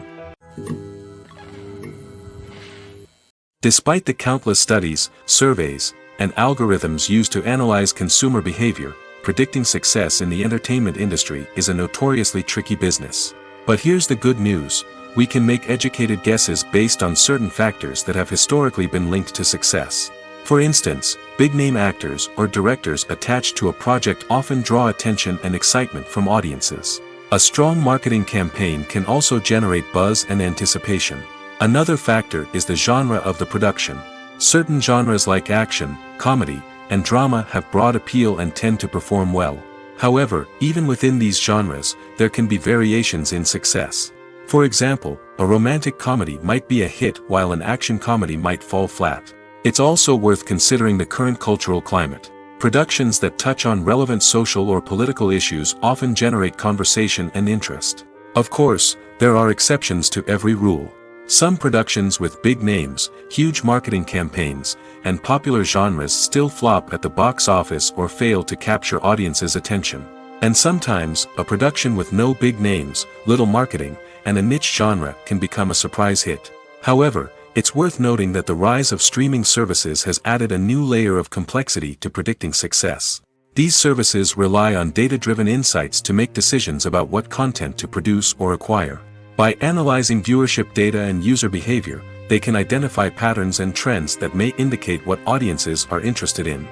Despite the countless studies, surveys, and algorithms used to analyze consumer behavior, predicting success in the entertainment industry is a notoriously tricky business. But here's the good news: we can make educated guesses based on certain factors that have historically been linked to success. For instance, big-name actors or directors attached to a project often draw attention and excitement from audiences. A strong marketing campaign can also generate buzz and anticipation. Another factor is the genre of the production. Certain genres like action, comedy, and drama have broad appeal and tend to perform well. However, even within these genres, there can be variations in success. For example, a romantic comedy might be a hit while an action comedy might fall flat. It's also worth considering the current cultural climate. Productions that touch on relevant social or political issues often generate conversation and interest. Of course, there are exceptions to every rule. Some productions with big names, huge marketing campaigns, and popular genres still flop at the box office or fail to capture audiences' attention. And sometimes, a production with no big names, little marketing, and a niche genre can become a surprise hit. However, it's worth noting that the rise of streaming services has added a new layer of complexity to predicting success. These services rely on data-driven insights to make decisions about what content to produce or acquire. By analyzing viewership data and user behavior, they can identify patterns and trends that may indicate what audiences are interested in.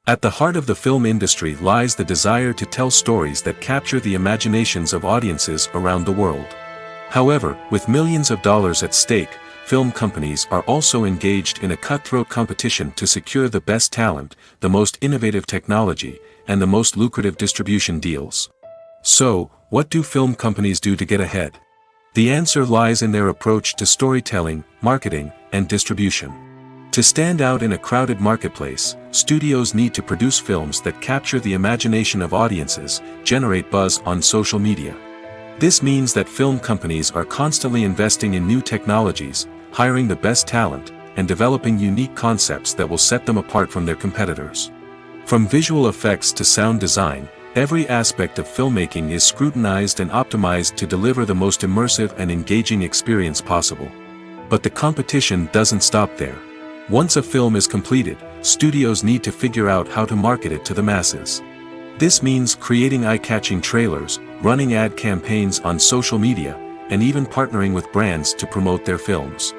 At the heart of the film industry lies the desire to tell stories that capture the imaginations of audiences around the world. However, with millions of dollars at stake, film companies are also engaged in a cutthroat competition to secure the best talent, the most innovative technology, and the most lucrative distribution deals. So, what do film companies do to get ahead? The answer lies in their approach to storytelling, marketing, and distribution. To stand out in a crowded marketplace, studios need to produce films that capture the imagination of audiences, generate buzz on social media. This means that film companies are constantly investing in new technologies, hiring the best talent, and developing unique concepts that will set them apart from their competitors. From visual effects to sound design, every aspect of filmmaking is scrutinized and optimized to deliver the most immersive and engaging experience possible. But the competition doesn't stop there. Once a film is completed, studios need to figure out how to market it to the masses. This means creating eye-catching trailers, running ad campaigns on social media, and even partnering with brands to promote their films.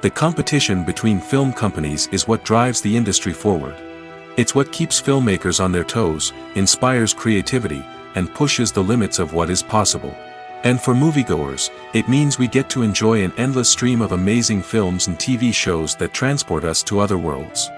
The competition between film companies is what drives the industry forward. It's what keeps filmmakers on their toes, inspires creativity, and pushes the limits of what is possible. And for moviegoers, it means we get to enjoy an endless stream of amazing films and TV shows that transport us to other worlds.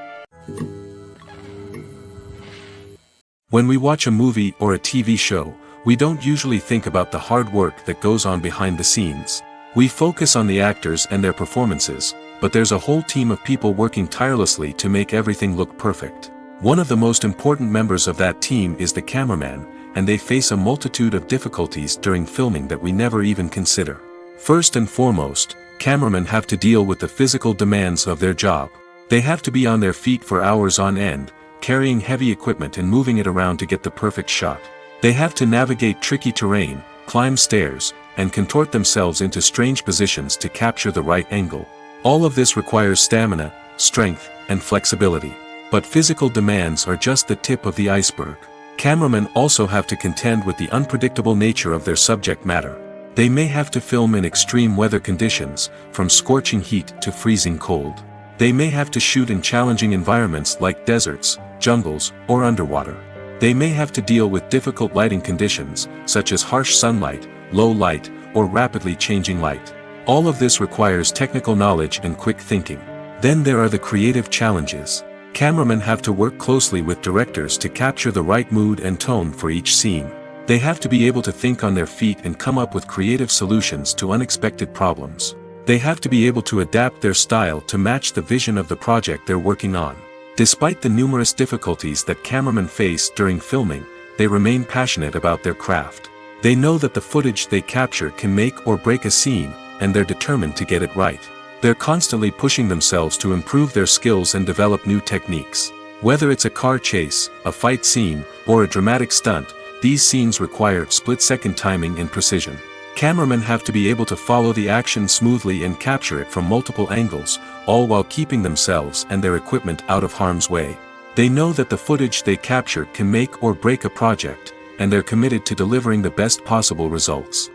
When we watch a movie or a TV show, we don't usually think about the hard work that goes on behind the scenes. We focus on the actors and their performances, but there's a whole team of people working tirelessly to make everything look perfect. One of the most important members of that team is the cameraman, and they face a multitude of difficulties during filming that we never even consider. First and foremost, cameramen have to deal with the physical demands of their job. They have to be on their feet for hours on end, carrying heavy equipment and moving it around to get the perfect shot. They have to navigate tricky terrain, climb stairs, and contort themselves into strange positions to capture the right angle. All of this requires stamina, strength, and flexibility. But physical demands are just the tip of the iceberg. Cameramen also have to contend with the unpredictable nature of their subject matter. They may have to film in extreme weather conditions, from scorching heat to freezing cold. They may have to shoot in challenging environments like deserts, jungles, or underwater. They may have to deal with difficult lighting conditions, such as harsh sunlight, low light, or rapidly changing light. All of this requires technical knowledge and quick thinking. Then there are the creative challenges. Cameramen have to work closely with directors to capture the right mood and tone for each scene. They have to be able to think on their feet and come up with creative solutions to unexpected problems. They have to be able to adapt their style to match the vision of the project they're working on. Despite the numerous difficulties that cameramen face during filming, they remain passionate about their craft. They know that the footage they capture can make or break a scene, and they're determined to get it right. They're constantly pushing themselves to improve their skills and develop new techniques. Whether it's a car chase, a fight scene, or a dramatic stunt, these scenes require split-second timing and precision. Cameramen have to be able to follow the action smoothly and capture it from multiple angles, all while keeping themselves and their equipment out of harm's way. They know that the footage they capture can make or break a project, and they're committed to delivering the best possible results.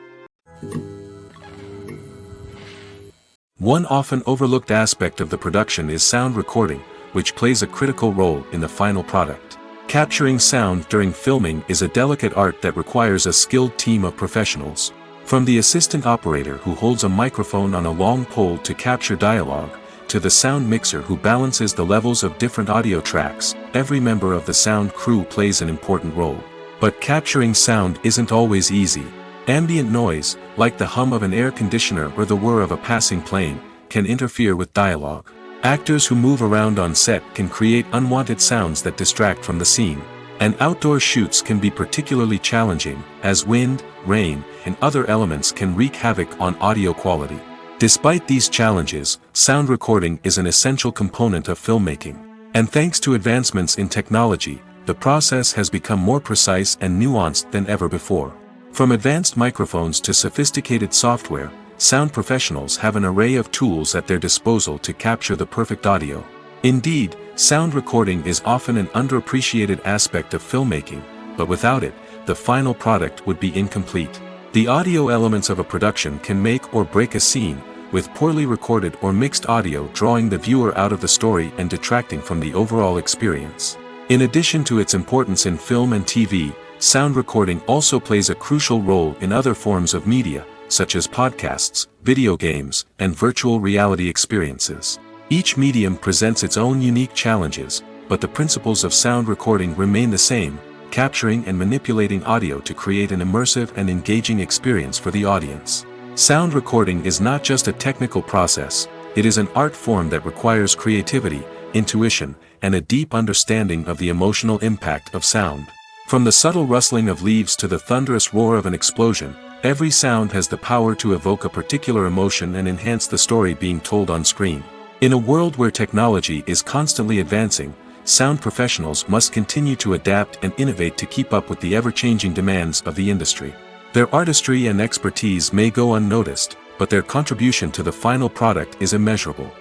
One often overlooked aspect of the production is sound recording, which plays a critical role in the final product. Capturing sound during filming is a delicate art that requires a skilled team of professionals. From the assistant operator who holds a microphone on a long pole to capture dialogue, to the sound mixer who balances the levels of different audio tracks, every member of the sound crew plays an important role. But capturing sound isn't always easy. Ambient noise, like the hum of an air conditioner or the whir of a passing plane, can interfere with dialogue. Actors who move around on set can create unwanted sounds that distract from the scene. And outdoor shoots can be particularly challenging, as wind, rain, and other elements can wreak havoc on audio quality. Despite these challenges, sound recording is an essential component of filmmaking. And thanks to advancements in technology, the process has become more precise and nuanced than ever before. From advanced microphones to sophisticated software, sound professionals have an array of tools at their disposal to capture the perfect audio. Indeed, sound recording is often an underappreciated aspect of filmmaking, but without it, the final product would be incomplete. The audio elements of a production can make or break a scene, with poorly recorded or mixed audio drawing the viewer out of the story and detracting from the overall experience. In addition to its importance in film and TV, sound recording also plays a crucial role in other forms of media, such as podcasts, video games, and virtual reality experiences. Each medium presents its own unique challenges, but the principles of sound recording remain the same, capturing and manipulating audio to create an immersive and engaging experience for the audience. Sound recording is not just a technical process, it is an art form that requires creativity, intuition, and a deep understanding of the emotional impact of sound. From the subtle rustling of leaves to the thunderous roar of an explosion, every sound has the power to evoke a particular emotion and enhance the story being told on screen. In a world where technology is constantly advancing, sound professionals must continue to adapt and innovate to keep up with the ever-changing demands of the industry. Their artistry and expertise may go unnoticed, but their contribution to the final product is immeasurable.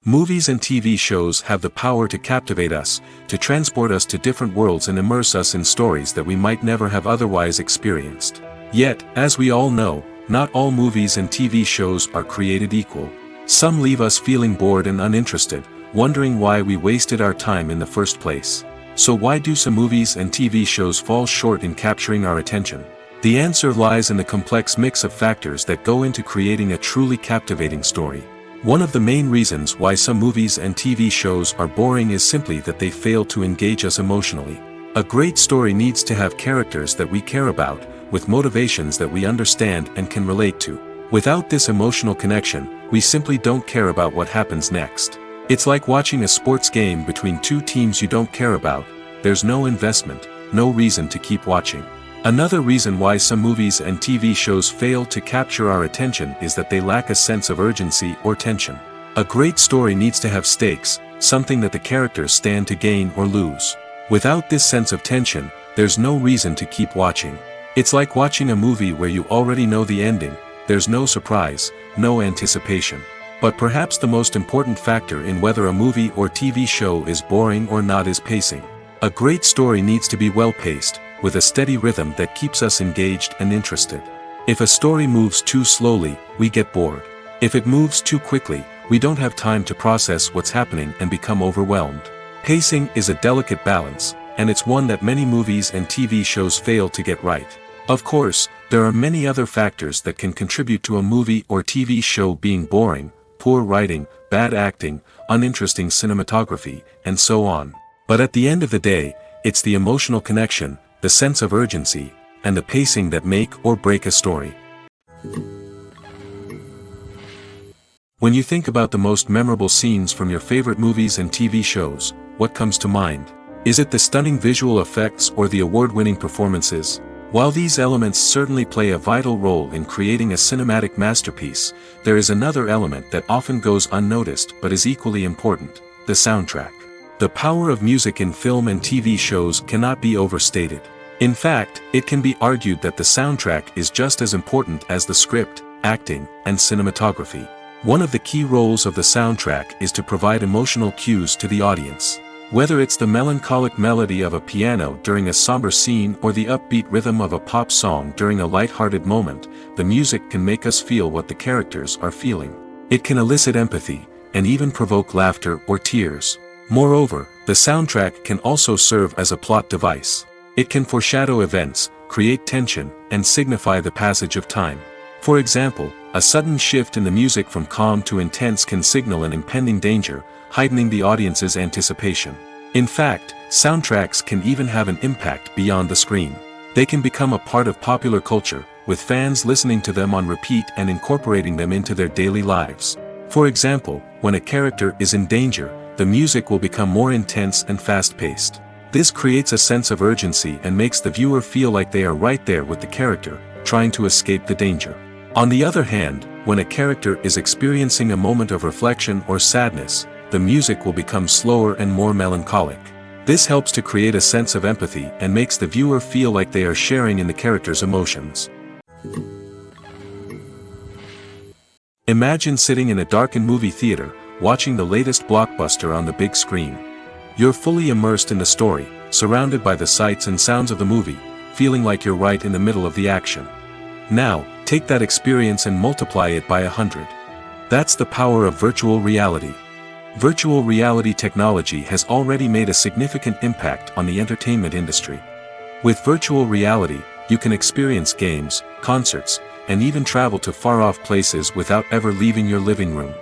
Movies and TV shows have the power to captivate us, to transport us to different worlds and immerse us in stories that we might never have otherwise experienced. Yet, as we all know, not all movies and TV shows are created equal. Some leave us feeling bored and uninterested, wondering why we wasted our time in the first place. So why do some movies and TV shows fall short in capturing our attention? The answer lies in the complex mix of factors that go into creating a truly captivating story. One of the main reasons why some movies and TV shows are boring is simply that they fail to engage us emotionally. A great story needs to have characters that we care about, with motivations that we understand and can relate to. Without this emotional connection, we simply don't care about what happens next. It's like watching a sports game between two teams you don't care about. There's no investment, no reason to keep watching. Another reason why some movies and TV shows fail to capture our attention is that they lack a sense of urgency or tension. A great story needs to have stakes, something that the characters stand to gain or lose. Without this sense of tension, there's no reason to keep watching. It's like watching a movie where you already know the ending. There's no surprise, no anticipation. But perhaps the most important factor in whether a movie or TV show is boring or not is pacing. A great story needs to be well-paced, with a steady rhythm that keeps us engaged and interested. If a story moves too slowly, we get bored. If it moves too quickly, we don't have time to process what's happening and become overwhelmed. Pacing is a delicate balance, and it's one that many movies and TV shows fail to get right. Of course, there are many other factors that can contribute to a movie or TV show being boring: poor writing, bad acting, uninteresting cinematography, and so on. But at the end of the day, it's the emotional connection, the sense of urgency, and the pacing that make or break a story. When you think about the most memorable scenes from your favorite movies and TV shows, what comes to mind? Is it the stunning visual effects or the award-winning performances? While these elements certainly play a vital role in creating a cinematic masterpiece, there is another element that often goes unnoticed but is equally important: the soundtrack. The power of music in film and TV shows cannot be overstated. In fact, it can be argued that the soundtrack is just as important as the script, acting, and cinematography. One of the key roles of the soundtrack is to provide emotional cues to the audience. Whether it's the melancholic melody of a piano during a somber scene or the upbeat rhythm of a pop song during a light-hearted moment, the music can make us feel what the characters are feeling. It can elicit empathy, and even provoke laughter or tears. Moreover, the soundtrack can also serve as a plot device. It can foreshadow events, create tension, and signify the passage of time. For example, a sudden shift in the music from calm to intense can signal an impending danger, heightening the audience's anticipation. In fact, soundtracks can even have an impact beyond the screen. They can become a part of popular culture, with fans listening to them on repeat and incorporating them into their daily lives. For example, when a character is in danger, the music will become more intense and fast-paced. This creates a sense of urgency and makes the viewer feel like they are right there with the character, trying to escape the danger. On the other hand, when a character is experiencing a moment of reflection or sadness, the music will become slower and more melancholic. This helps to create a sense of empathy and makes the viewer feel like they are sharing in the character's emotions. Imagine sitting in a darkened movie theater, watching the latest blockbuster on the big screen. You're fully immersed in the story, surrounded by the sights and sounds of the movie, feeling like you're right in the middle of the action. Now, take that experience and multiply it by 100. That's the power of virtual reality. Virtual reality technology has already made a significant impact on the entertainment industry. With virtual reality, you can experience games, concerts, and even travel to far-off places without ever leaving your living room.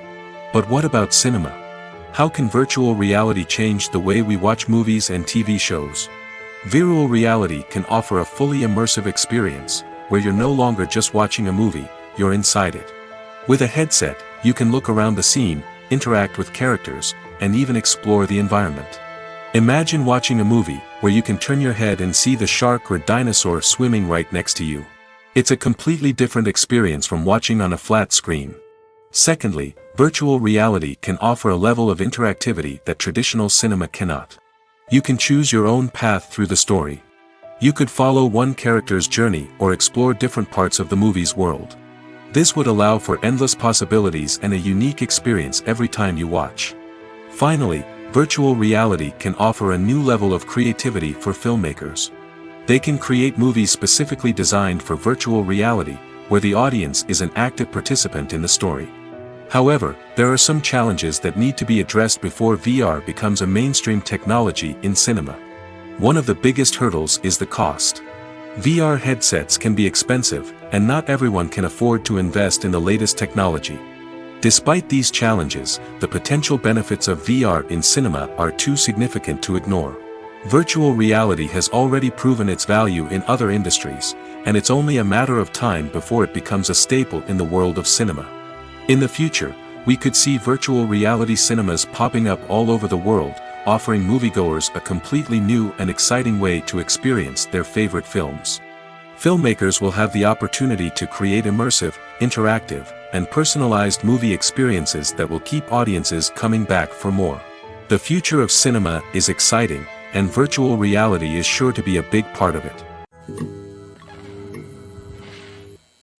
But what about cinema? How can virtual reality change the way we watch movies and TV shows? Virtual reality can offer a fully immersive experience, where you're no longer just watching a movie, you're inside it. With a headset, you can look around the scene, interact with characters, and even explore the environment. Imagine watching a movie where you can turn your head and see the shark or dinosaur swimming right next to you. It's a completely different experience from watching on a flat screen. Secondly, virtual reality can offer a level of interactivity that traditional cinema cannot. You can choose your own path through the story. You could follow one character's journey or explore different parts of the movie's world. This would allow for endless possibilities and a unique experience every time you watch. Finally, virtual reality can offer a new level of creativity for filmmakers. They can create movies specifically designed for virtual reality, where the audience is an active participant in the story. However, there are some challenges that need to be addressed before VR becomes a mainstream technology in cinema. One of the biggest hurdles is the cost. VR headsets can be expensive, and not everyone can afford to invest in the latest technology. Despite these challenges, the potential benefits of VR in cinema are too significant to ignore. Virtual reality has already proven its value in other industries, and it's only a matter of time before it becomes a staple in the world of cinema. In the future, we could see virtual reality cinemas popping up all over the world, offering moviegoers a completely new and exciting way to experience their favorite films. Filmmakers will have the opportunity to create immersive, interactive, and personalized movie experiences that will keep audiences coming back for more. The future of cinema is exciting, and virtual reality is sure to be a big part of it.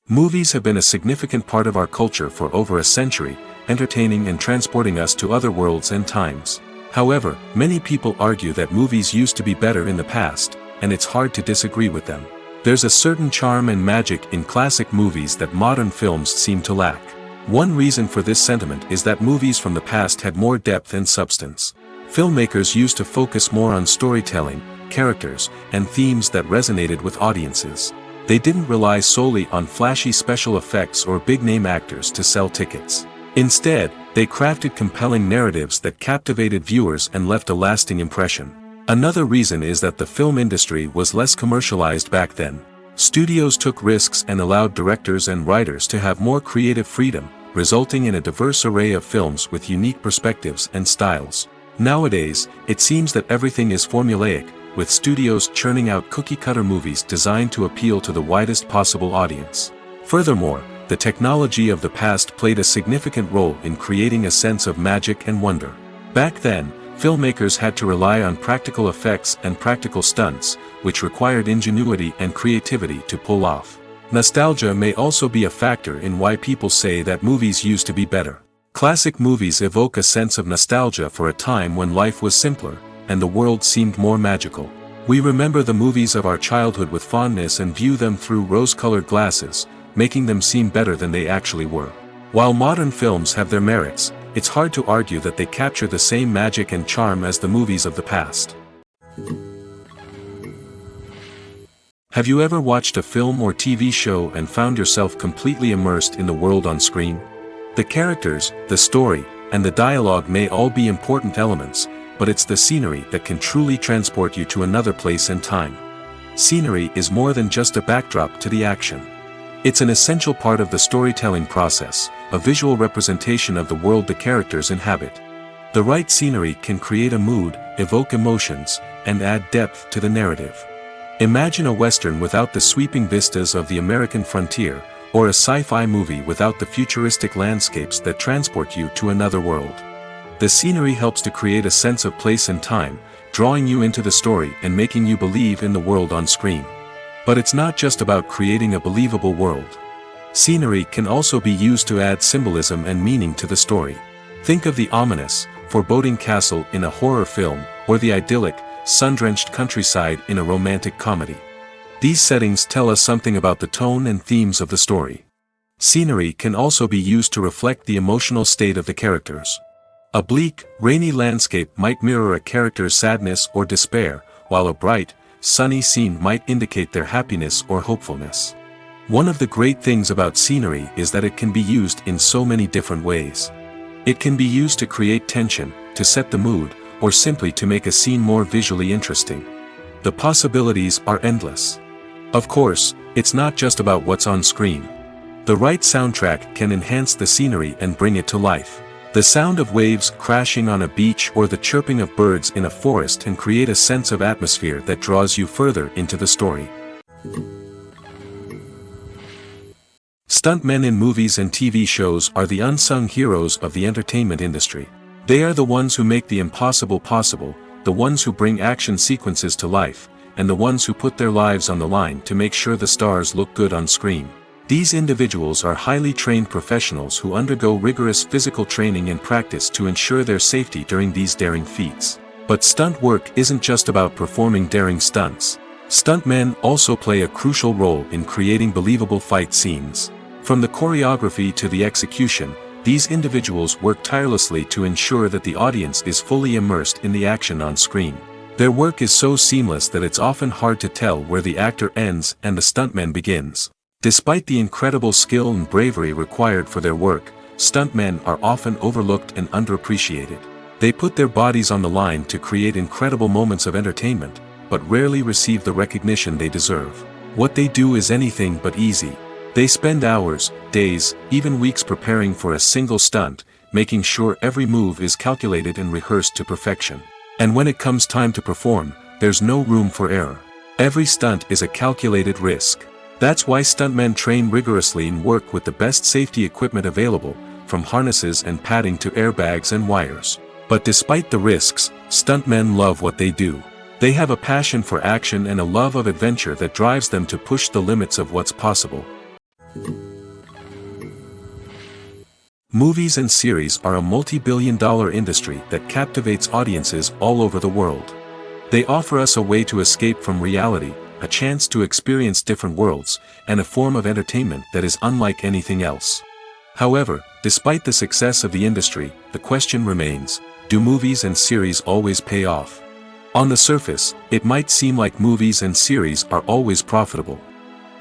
Movies have been a significant part of our culture for over a century, entertaining and transporting us to other worlds and times. However, many people argue that movies used to be better in the past, and it's hard to disagree with them. There's a certain charm and magic in classic movies that modern films seem to lack. One reason for this sentiment is that movies from the past had more depth and substance. Filmmakers used to focus more on storytelling, characters, and themes that resonated with audiences. They didn't rely solely on flashy special effects or big-name actors to sell tickets. Instead, they crafted compelling narratives that captivated viewers and left a lasting impression. Another reason is that the film industry was less commercialized back then. Studios took risks and allowed directors and writers to have more creative freedom, resulting in a diverse array of films with unique perspectives and styles. Nowadays, it seems that everything is formulaic, with studios churning out cookie-cutter movies designed to appeal to the widest possible audience. Furthermore, the technology of the past played a significant role in creating a sense of magic and wonder. Back then, filmmakers had to rely on practical effects and practical stunts, which required ingenuity and creativity to pull off. Nostalgia may also be a factor in why people say that movies used to be better. Classic movies evoke a sense of nostalgia for a time when life was simpler, and the world seemed more magical. We remember the movies of our childhood with fondness and view them through rose-colored glasses, making them seem better than they actually were. While modern films have their merits, it's hard to argue that they capture the same magic and charm as the movies of the past. Have you ever watched a film or TV show and found yourself completely immersed in the world on screen? The characters, the story, and the dialogue may all be important elements, but it's the scenery that can truly transport you to another place and time. Scenery is more than just a backdrop to the action. It's an essential part of the storytelling process, a visual representation of the world the characters inhabit. The right scenery can create a mood, evoke emotions, and add depth to the narrative. Imagine a Western without the sweeping vistas of the American frontier, or a sci-fi movie without the futuristic landscapes that transport you to another world. The scenery helps to create a sense of place and time, drawing you into the story and making you believe in the world on screen. But it's not just about creating a believable world. Scenery can also be used to add symbolism and meaning to the story. Think of the ominous, foreboding castle in a horror film, or the idyllic, sun-drenched countryside in a romantic comedy. These settings tell us something about the tone and themes of the story. Scenery can also be used to reflect the emotional state of the characters. A bleak, rainy landscape might mirror a character's sadness or despair, while a bright, sunny scene might indicate their happiness or hopefulness. One of the great things about scenery is that it can be used in so many different ways. It can be used to create tension, to set the mood, or simply to make a scene more visually interesting. The possibilities are endless. Of course, it's not just about what's on screen. The right soundtrack can enhance the scenery and bring it to life. The sound of waves crashing on a beach or the chirping of birds in a forest can create a sense of atmosphere that draws you further into the story. Stuntmen in movies and TV shows are the unsung heroes of the entertainment industry. They are the ones who make the impossible possible, the ones who bring action sequences to life, and the ones who put their lives on the line to make sure the stars look good on screen. These individuals are highly trained professionals who undergo rigorous physical training and practice to ensure their safety during these daring feats. But stunt work isn't just about performing daring stunts. Stuntmen also play a crucial role in creating believable fight scenes. From the choreography to the execution, these individuals work tirelessly to ensure that the audience is fully immersed in the action on screen. Their work is so seamless that it's often hard to tell where the actor ends and the stuntman begins. Despite the incredible skill and bravery required for their work, stuntmen are often overlooked and underappreciated. They put their bodies on the line to create incredible moments of entertainment, but rarely receive the recognition they deserve. What they do is anything but easy. They spend hours, days, even weeks preparing for a single stunt, making sure every move is calculated and rehearsed to perfection. And when it comes time to perform, there's no room for error. Every stunt is a calculated risk. That's why stuntmen train rigorously and work with the best safety equipment available, from harnesses and padding to airbags and wires. But despite the risks, stuntmen love what they do. They have a passion for action and a love of adventure that drives them to push the limits of what's possible. Movies and series are a multi-billion-dollar industry that captivates audiences all over the world. They offer us a way to escape from reality, a chance to experience different worlds, and a form of entertainment that is unlike anything else. However, despite the success of the industry, the question remains, do movies and series always pay off? On the surface, it might seem like movies and series are always profitable.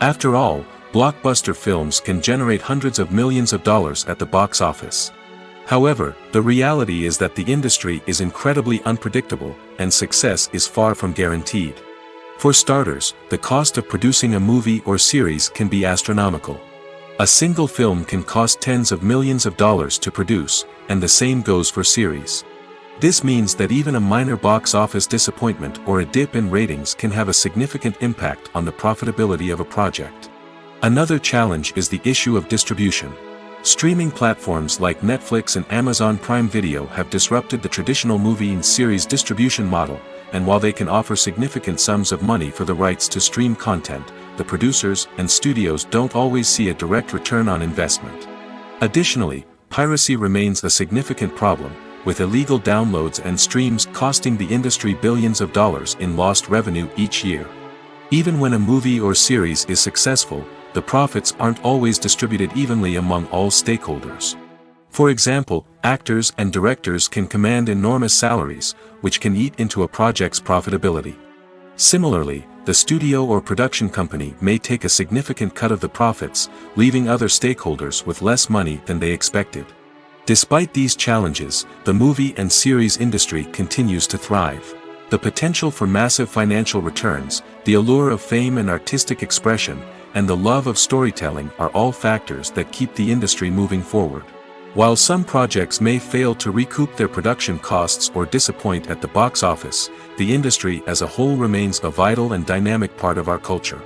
After all, blockbuster films can generate hundreds of millions of dollars at the box office. However, the reality is that the industry is incredibly unpredictable, and success is far from guaranteed. For starters, the cost of producing a movie or series can be astronomical. A single film can cost tens of millions of dollars to produce, and the same goes for series. This means that even a minor box office disappointment or a dip in ratings can have a significant impact on the profitability of a project. Another challenge is the issue of distribution. Streaming platforms like Netflix and Amazon Prime Video have disrupted the traditional movie and series distribution model, and while they can offer significant sums of money for the rights to stream content, the producers and studios don't always see a direct return on investment. Additionally, piracy remains a significant problem, with illegal downloads and streams costing the industry billions of dollars in lost revenue each year. Even when a movie or series is successful, the profits aren't always distributed evenly among all stakeholders. For example, actors and directors can command enormous salaries, which can eat into a project's profitability. Similarly, the studio or production company may take a significant cut of the profits, leaving other stakeholders with less money than they expected. Despite these challenges, the movie and series industry continues to thrive. The potential for massive financial returns, the allure of fame and artistic expression, and the love of storytelling are all factors that keep the industry moving forward. While some projects may fail to recoup their production costs or disappoint at the box office, the industry as a whole remains a vital and dynamic part of our culture.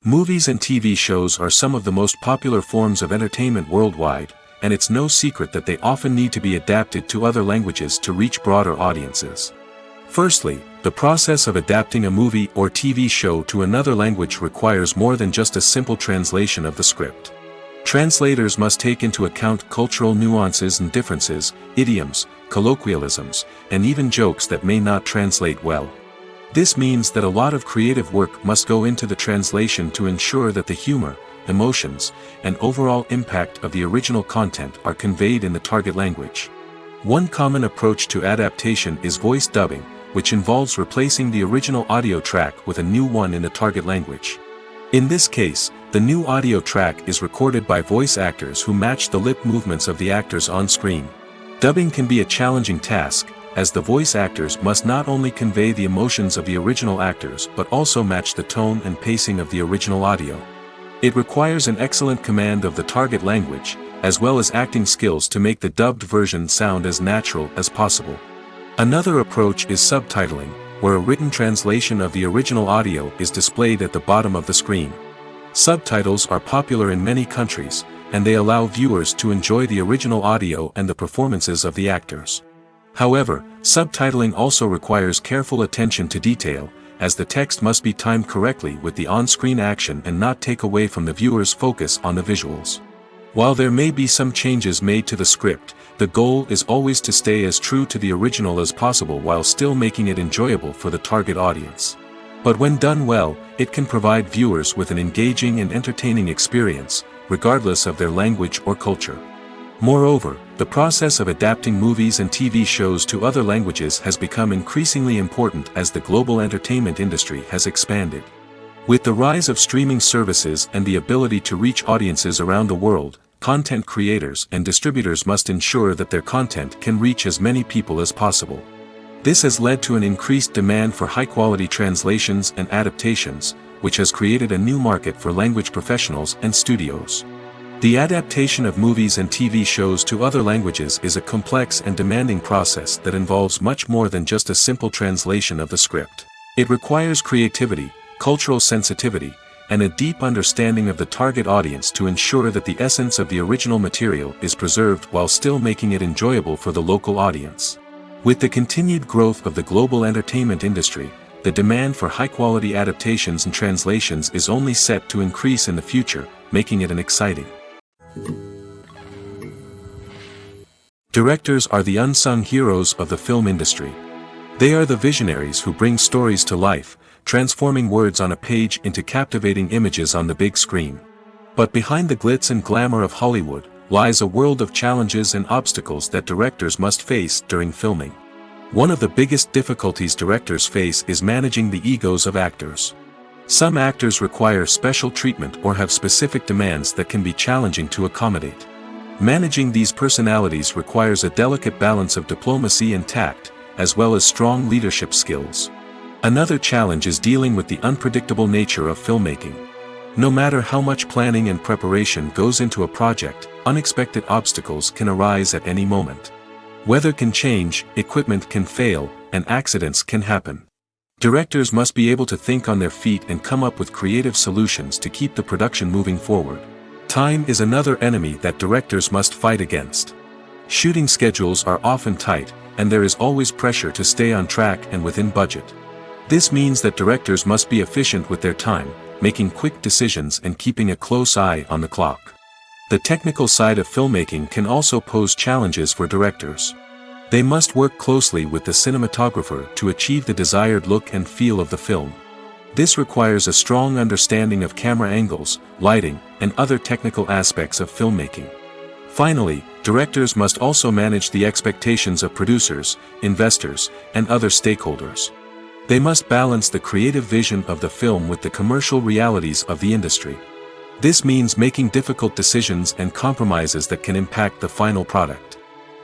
Movies and TV shows are some of the most popular forms of entertainment worldwide, and it's no secret that they often need to be adapted to other languages to reach broader audiences. Firstly, the process of adapting a movie or TV show to another language requires more than just a simple translation of the script. Translators must take into account cultural nuances and differences, idioms, colloquialisms, and even jokes that may not translate well. This means that a lot of creative work must go into the translation to ensure that the humor, emotions, and overall impact of the original content are conveyed in the target language. One common approach to adaptation is voice dubbing, which involves replacing the original audio track with a new one in the target language. In this case, the new audio track is recorded by voice actors who match the lip movements of the actors on screen. Dubbing can be a challenging task, as the voice actors must not only convey the emotions of the original actors but also match the tone and pacing of the original audio. It requires an excellent command of the target language, as well as acting skills to make the dubbed version sound as natural as possible. Another approach is subtitling, where a written translation of the original audio is displayed at the bottom of the screen. Subtitles are popular in many countries, and they allow viewers to enjoy the original audio and the performances of the actors. However, subtitling also requires careful attention to detail, as the text must be timed correctly with the on-screen action and not take away from the viewer's focus on the visuals. While there may be some changes made to the script, the goal is always to stay as true to the original as possible while still making it enjoyable for the target audience. But when done well, it can provide viewers with an engaging and entertaining experience, regardless of their language or culture. Moreover, the process of adapting movies and TV shows to other languages has become increasingly important as the global entertainment industry has expanded. With the rise of streaming services and the ability to reach audiences around the world, content creators and distributors must ensure that their content can reach as many people as possible. This has led to an increased demand for high-quality translations and adaptations, which has created a new market for language professionals and studios. The adaptation of movies and TV shows to other languages is a complex and demanding process that involves much more than just a simple translation of the script. It requires creativity, cultural sensitivity, and a deep understanding of the target audience to ensure that the essence of the original material is preserved while still making it enjoyable for the local audience. With the continued growth of the global entertainment industry, the demand for high-quality adaptations and translations is only set to increase in the future, making it an exciting. Directors are the unsung heroes of the film industry. They are the visionaries who bring stories to life, transforming words on a page into captivating images on the big screen. But behind the glitz and glamour of Hollywood, lies a world of challenges and obstacles that directors must face during filming. One of the biggest difficulties directors face is managing the egos of actors. Some actors require special treatment or have specific demands that can be challenging to accommodate. Managing these personalities requires a delicate balance of diplomacy and tact, as well as strong leadership skills. Another challenge is dealing with the unpredictable nature of filmmaking. No matter how much planning and preparation goes into a project, unexpected obstacles can arise at any moment. Weather can change, equipment can fail, and accidents can happen. Directors must be able to think on their feet and come up with creative solutions to keep the production moving forward. Time is another enemy that directors must fight against. Shooting schedules are often tight, and there is always pressure to stay on track and within budget. This means that directors must be efficient with their time, making quick decisions and keeping a close eye on the clock. The technical side of filmmaking can also pose challenges for directors. They must work closely with the cinematographer to achieve the desired look and feel of the film. This requires a strong understanding of camera angles, lighting, and other technical aspects of filmmaking. Finally, directors must also manage the expectations of producers, investors, and other stakeholders. They must balance the creative vision of the film with the commercial realities of the industry. This means making difficult decisions and compromises that can impact the final product.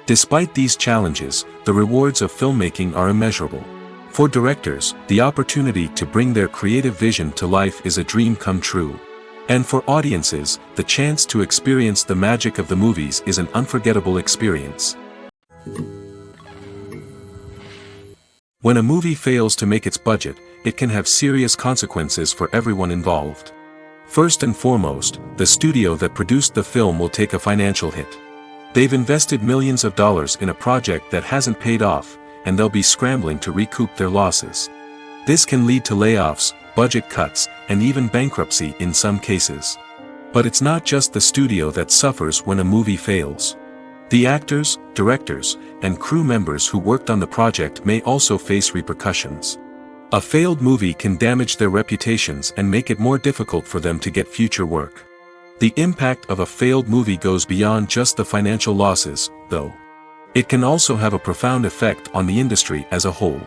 Despite these challenges, the rewards of filmmaking are immeasurable. For directors, the opportunity to bring their creative vision to life is a dream come true. And for audiences, the chance to experience the magic of the movies is an unforgettable experience. When a movie fails to make its budget, it can have serious consequences for everyone involved. First and foremost, the studio that produced the film will take a financial hit. They've invested millions of dollars in a project that hasn't paid off, and they'll be scrambling to recoup their losses. This can lead to layoffs, budget cuts, and even bankruptcy in some cases. But it's not just the studio that suffers when a movie fails. The actors, directors, and crew members who worked on the project may also face repercussions. A failed movie can damage their reputations and make it more difficult for them to get future work. The impact of a failed movie goes beyond just the financial losses, though. It can also have a profound effect on the industry as a whole.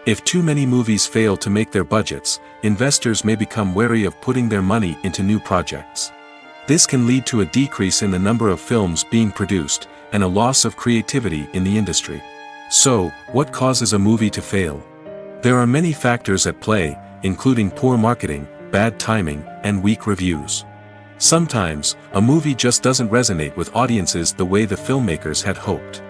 If too many movies fail to make their budgets, investors may become wary of putting their money into new projects. This can lead to a decrease in the number of films being produced, and a loss of creativity in the industry. So, what causes a movie to fail? There are many factors at play, including poor marketing, bad timing, and weak reviews. Sometimes, a movie just doesn't resonate with audiences the way the filmmakers had hoped.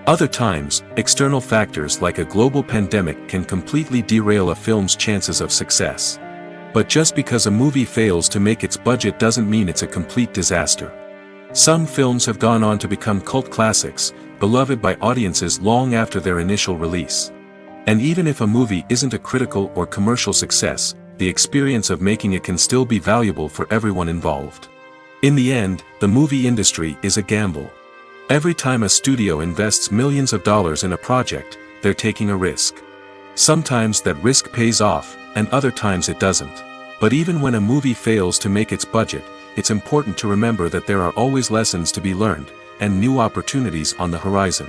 Other times, external factors like a global pandemic can completely derail a film's chances of success. But just because a movie fails to make its budget doesn't mean it's a complete disaster. Some films have gone on to become cult classics, beloved by audiences long after their initial release. And even if a movie isn't a critical or commercial success, the experience of making it can still be valuable for everyone involved. In the end, the movie industry is a gamble. Every time a studio invests millions of dollars in a project, they're taking a risk. Sometimes that risk pays off, and other times it doesn't. But even when a movie fails to make its budget, it's important to remember that there are always lessons to be learned, and new opportunities on the horizon.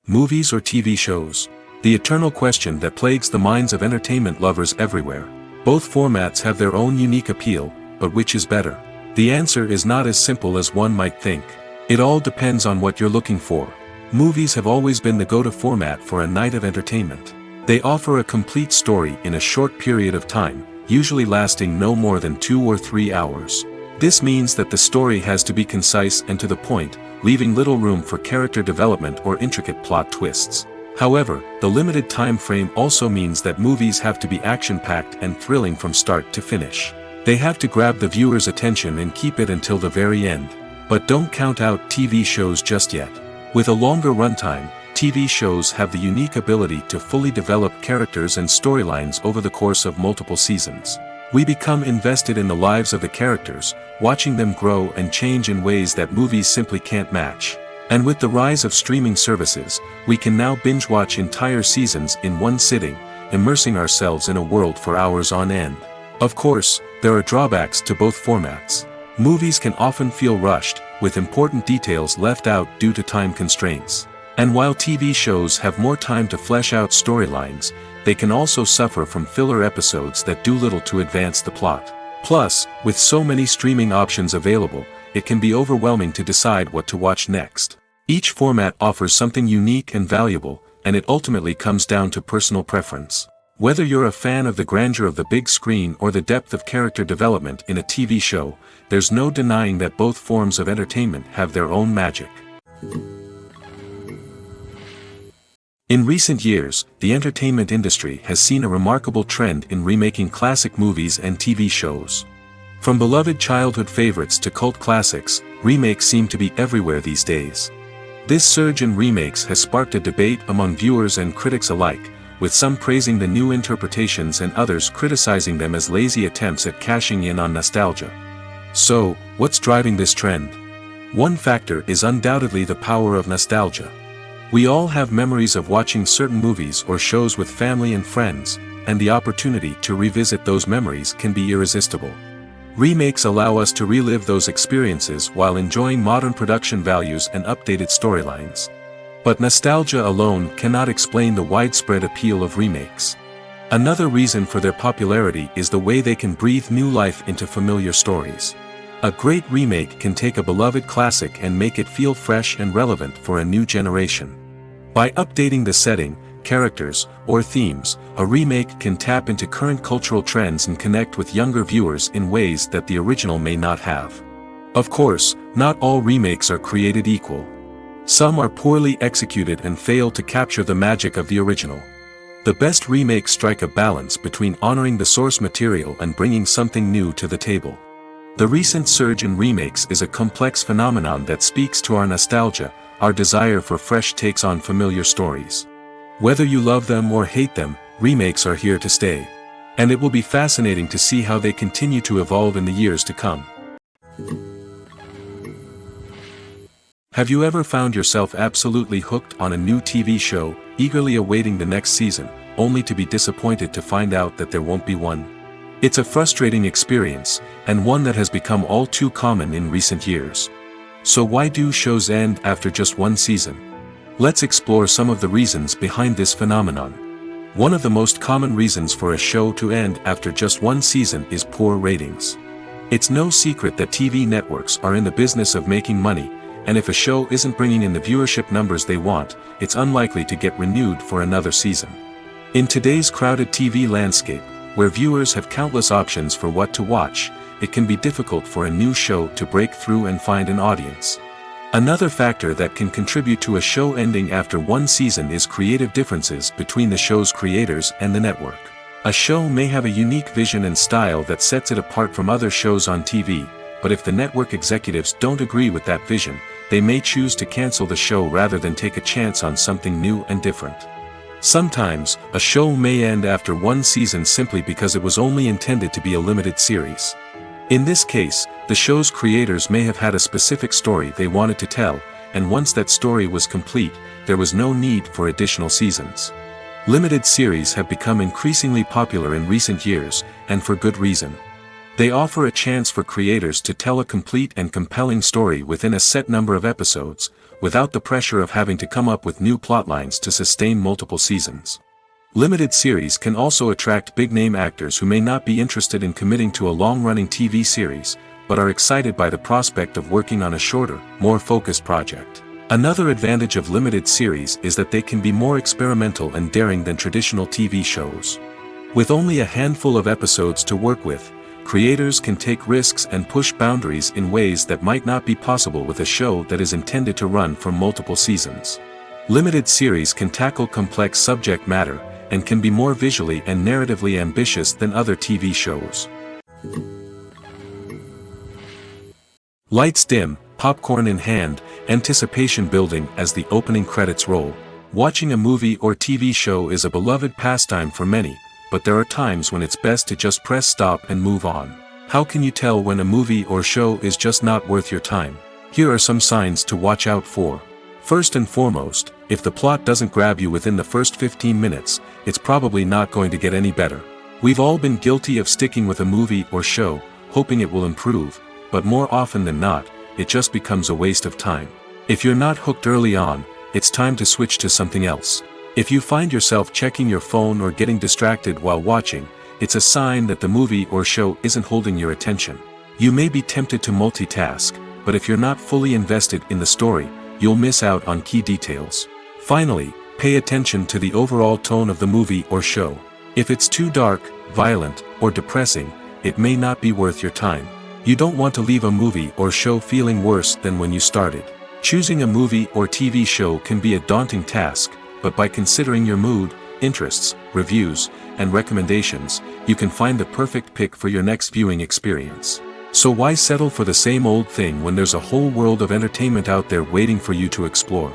Movies or TV shows? The eternal question that plagues the minds of entertainment lovers everywhere. Both formats have their own unique appeal, but which is better? The answer is not as simple as one might think. It all depends on what you're looking for. Movies have always been the go-to format for a night of entertainment. They offer a complete story in a short period of time, usually lasting no more than 2 or 3 hours. This means that the story has to be concise and to the point, leaving little room for character development or intricate plot twists. However, the limited time frame also means that movies have to be action-packed and thrilling from start to finish. They have to grab the viewer's attention and keep it until the very end. But don't count out TV shows just yet. With a longer runtime, TV shows have the unique ability to fully develop characters and storylines over the course of multiple seasons. We become invested in the lives of the characters, watching them grow and change in ways that movies simply can't match. And with the rise of streaming services, we can now binge-watch entire seasons in one sitting, immersing ourselves in a world for hours on end. Of course, there are drawbacks to both formats. Movies can often feel rushed, with important details left out due to time constraints. And while TV shows have more time to flesh out storylines, they can also suffer from filler episodes that do little to advance the plot. Plus, with so many streaming options available, it can be overwhelming to decide what to watch next. Each format offers something unique and valuable, and it ultimately comes down to personal preference. Whether you're a fan of the grandeur of the big screen or the depth of character development in a TV show, there's no denying that both forms of entertainment have their own magic. In recent years, the entertainment industry has seen a remarkable trend in remaking classic movies and TV shows. From beloved childhood favorites to cult classics, remakes seem to be everywhere these days. This surge in remakes has sparked a debate among viewers and critics alike, with some praising the new interpretations and others criticizing them as lazy attempts at cashing in on nostalgia. So, what's driving this trend? One factor is undoubtedly the power of nostalgia. We all have memories of watching certain movies or shows with family and friends, and the opportunity to revisit those memories can be irresistible. Remakes allow us to relive those experiences while enjoying modern production values and updated storylines. But nostalgia alone cannot explain the widespread appeal of remakes. Another reason for their popularity is the way they can breathe new life into familiar stories. A great remake can take a beloved classic and make it feel fresh and relevant for a new generation. By updating the setting, characters, or themes, a remake can tap into current cultural trends and connect with younger viewers in ways that the original may not have. Of course, not all remakes are created equal. Some are poorly executed and fail to capture the magic of the original. The best remakes strike a balance between honoring the source material and bringing something new to the table. The recent surge in remakes is a complex phenomenon that speaks to our nostalgia, our desire for fresh takes on familiar stories. Whether you love them or hate them, remakes are here to stay. And it will be fascinating to see how they continue to evolve in the years to come. Have you ever found yourself absolutely hooked on a new TV show, eagerly awaiting the next season, only to be disappointed to find out that there won't be one? It's a frustrating experience, and one that has become all too common in recent years. So why do shows end after just one season? Let's explore some of the reasons behind this phenomenon. One of the most common reasons for a show to end after just one season is poor ratings. It's no secret that TV networks are in the business of making money, and if a show isn't bringing in the viewership numbers they want, it's unlikely to get renewed for another season. In today's crowded TV landscape, where viewers have countless options for what to watch, it can be difficult for a new show to break through and find an audience. Another factor that can contribute to a show ending after one season is creative differences between the show's creators and the network. A show may have a unique vision and style that sets it apart from other shows on TV, but if the network executives don't agree with that vision, they may choose to cancel the show rather than take a chance on something new and different. Sometimes, a show may end after one season simply because it was only intended to be a limited series. In this case, the show's creators may have had a specific story they wanted to tell, and once that story was complete, there was no need for additional seasons. Limited series have become increasingly popular in recent years, and for good reason. They offer a chance for creators to tell a complete and compelling story within a set number of episodes, without the pressure of having to come up with new plotlines to sustain multiple seasons. Limited series can also attract big-name actors who may not be interested in committing to a long-running TV series, but are excited by the prospect of working on a shorter, more focused project. Another advantage of limited series is that they can be more experimental and daring than traditional TV shows. With only a handful of episodes to work with, creators can take risks and push boundaries in ways that might not be possible with a show that is intended to run for multiple seasons. Limited series can tackle complex subject matter, and can be more visually and narratively ambitious than other TV shows. Lights dim, popcorn in hand, anticipation building as the opening credits roll. Watching a movie or TV show is a beloved pastime for many, but there are times when it's best to just press stop and move on. How can you tell when a movie or show is just not worth your time? Here are some signs to watch out for. First and foremost, if the plot doesn't grab you within the first 15 minutes, it's probably not going to get any better. We've all been guilty of sticking with a movie or show, hoping it will improve, but more often than not, it just becomes a waste of time. If you're not hooked early on, it's time to switch to something else. If you find yourself checking your phone or getting distracted while watching, it's a sign that the movie or show isn't holding your attention. You may be tempted to multitask, but if you're not fully invested in the story, you'll miss out on key details. Finally, pay attention to the overall tone of the movie or show. If it's too dark, violent, or depressing, it may not be worth your time. You don't want to leave a movie or show feeling worse than when you started. Choosing a movie or TV show can be a daunting task, but by considering your mood, interests, reviews, and recommendations, you can find the perfect pick for your next viewing experience. So why settle for the same old thing when there's a whole world of entertainment out there waiting for you to explore?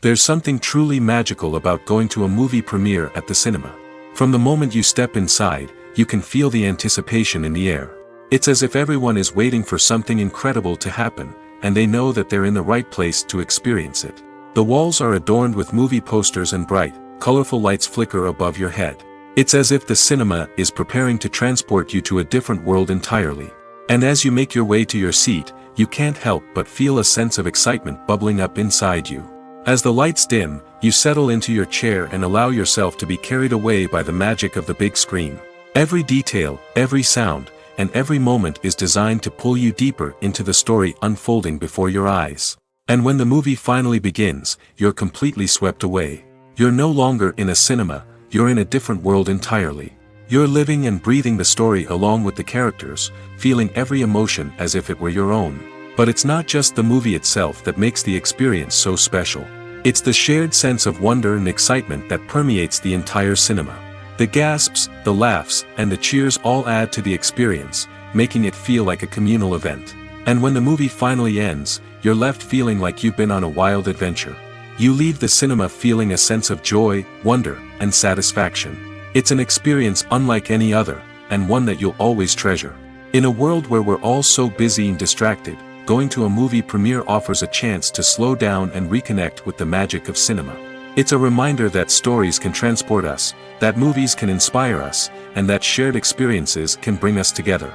There's something truly magical about going to a movie premiere at the cinema. From the moment you step inside, you can feel the anticipation in the air. It's as if everyone is waiting for something incredible to happen, and they know that they're in the right place to experience it. The walls are adorned with movie posters and bright, colorful lights flicker above your head. It's as if the cinema is preparing to transport you to a different world entirely. And as you make your way to your seat, you can't help but feel a sense of excitement bubbling up inside you. As the lights dim, you settle into your chair and allow yourself to be carried away by the magic of the big screen. Every detail, every sound, and every moment is designed to pull you deeper into the story unfolding before your eyes. And when the movie finally begins, you're completely swept away. You're no longer in a cinema, you're in a different world entirely. You're living and breathing the story along with the characters, feeling every emotion as if it were your own. But it's not just the movie itself that makes the experience so special. It's the shared sense of wonder and excitement that permeates the entire cinema. The gasps, the laughs, and the cheers all add to the experience, making it feel like a communal event. And when the movie finally ends, you're left feeling like you've been on a wild adventure. You leave the cinema feeling a sense of joy, wonder, and satisfaction. It's an experience unlike any other, and one that you'll always treasure. In a world where we're all so busy and distracted, going to a movie premiere offers a chance to slow down and reconnect with the magic of cinema. It's a reminder that stories can transport us, that movies can inspire us, and that shared experiences can bring us together.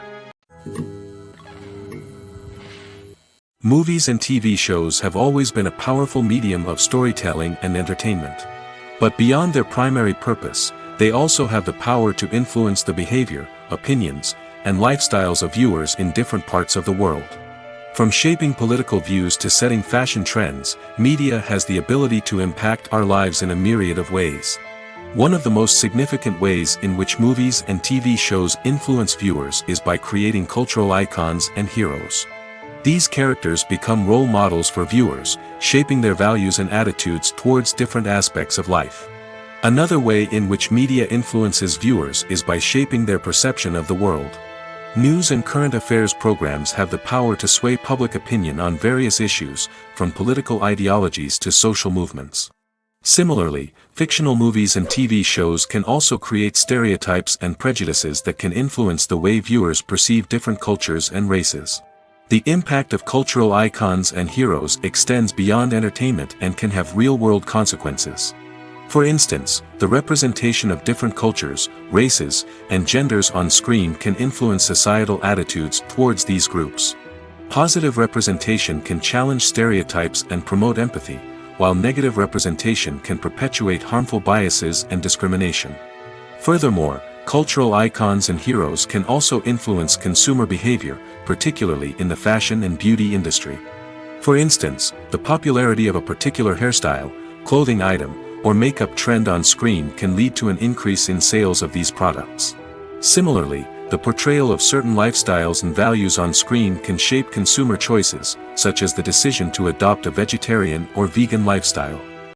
Movies and TV shows have always been a powerful medium of storytelling and entertainment. But beyond their primary purpose, they also have the power to influence the behavior, opinions, and lifestyles of viewers in different parts of the world. From shaping political views to setting fashion trends, media has the ability to impact our lives in a myriad of ways. One of the most significant ways in which movies and TV shows influence viewers is by creating cultural icons and heroes. These characters become role models for viewers, shaping their values and attitudes towards different aspects of life. Another way in which media influences viewers is by shaping their perception of the world. News and current affairs programs have the power to sway public opinion on various issues, from political ideologies to social movements. Similarly, fictional movies and TV shows can also create stereotypes and prejudices that can influence the way viewers perceive different cultures and races. The impact of cultural icons and heroes extends beyond entertainment and can have real-world consequences. For instance, the representation of different cultures, races, and genders on screen can influence societal attitudes towards these groups. Positive representation can challenge stereotypes and promote empathy, while negative representation can perpetuate harmful biases and discrimination. Furthermore, cultural icons and heroes can also influence consumer behavior, particularly in the fashion and beauty industry. For instance, the popularity of a particular hairstyle, clothing item, or makeup trend on screen can lead to an increase in sales of these products. Similarly, the portrayal of certain lifestyles and values on screen can shape consumer choices, such as the decision to adopt a vegetarian or vegan lifestyle.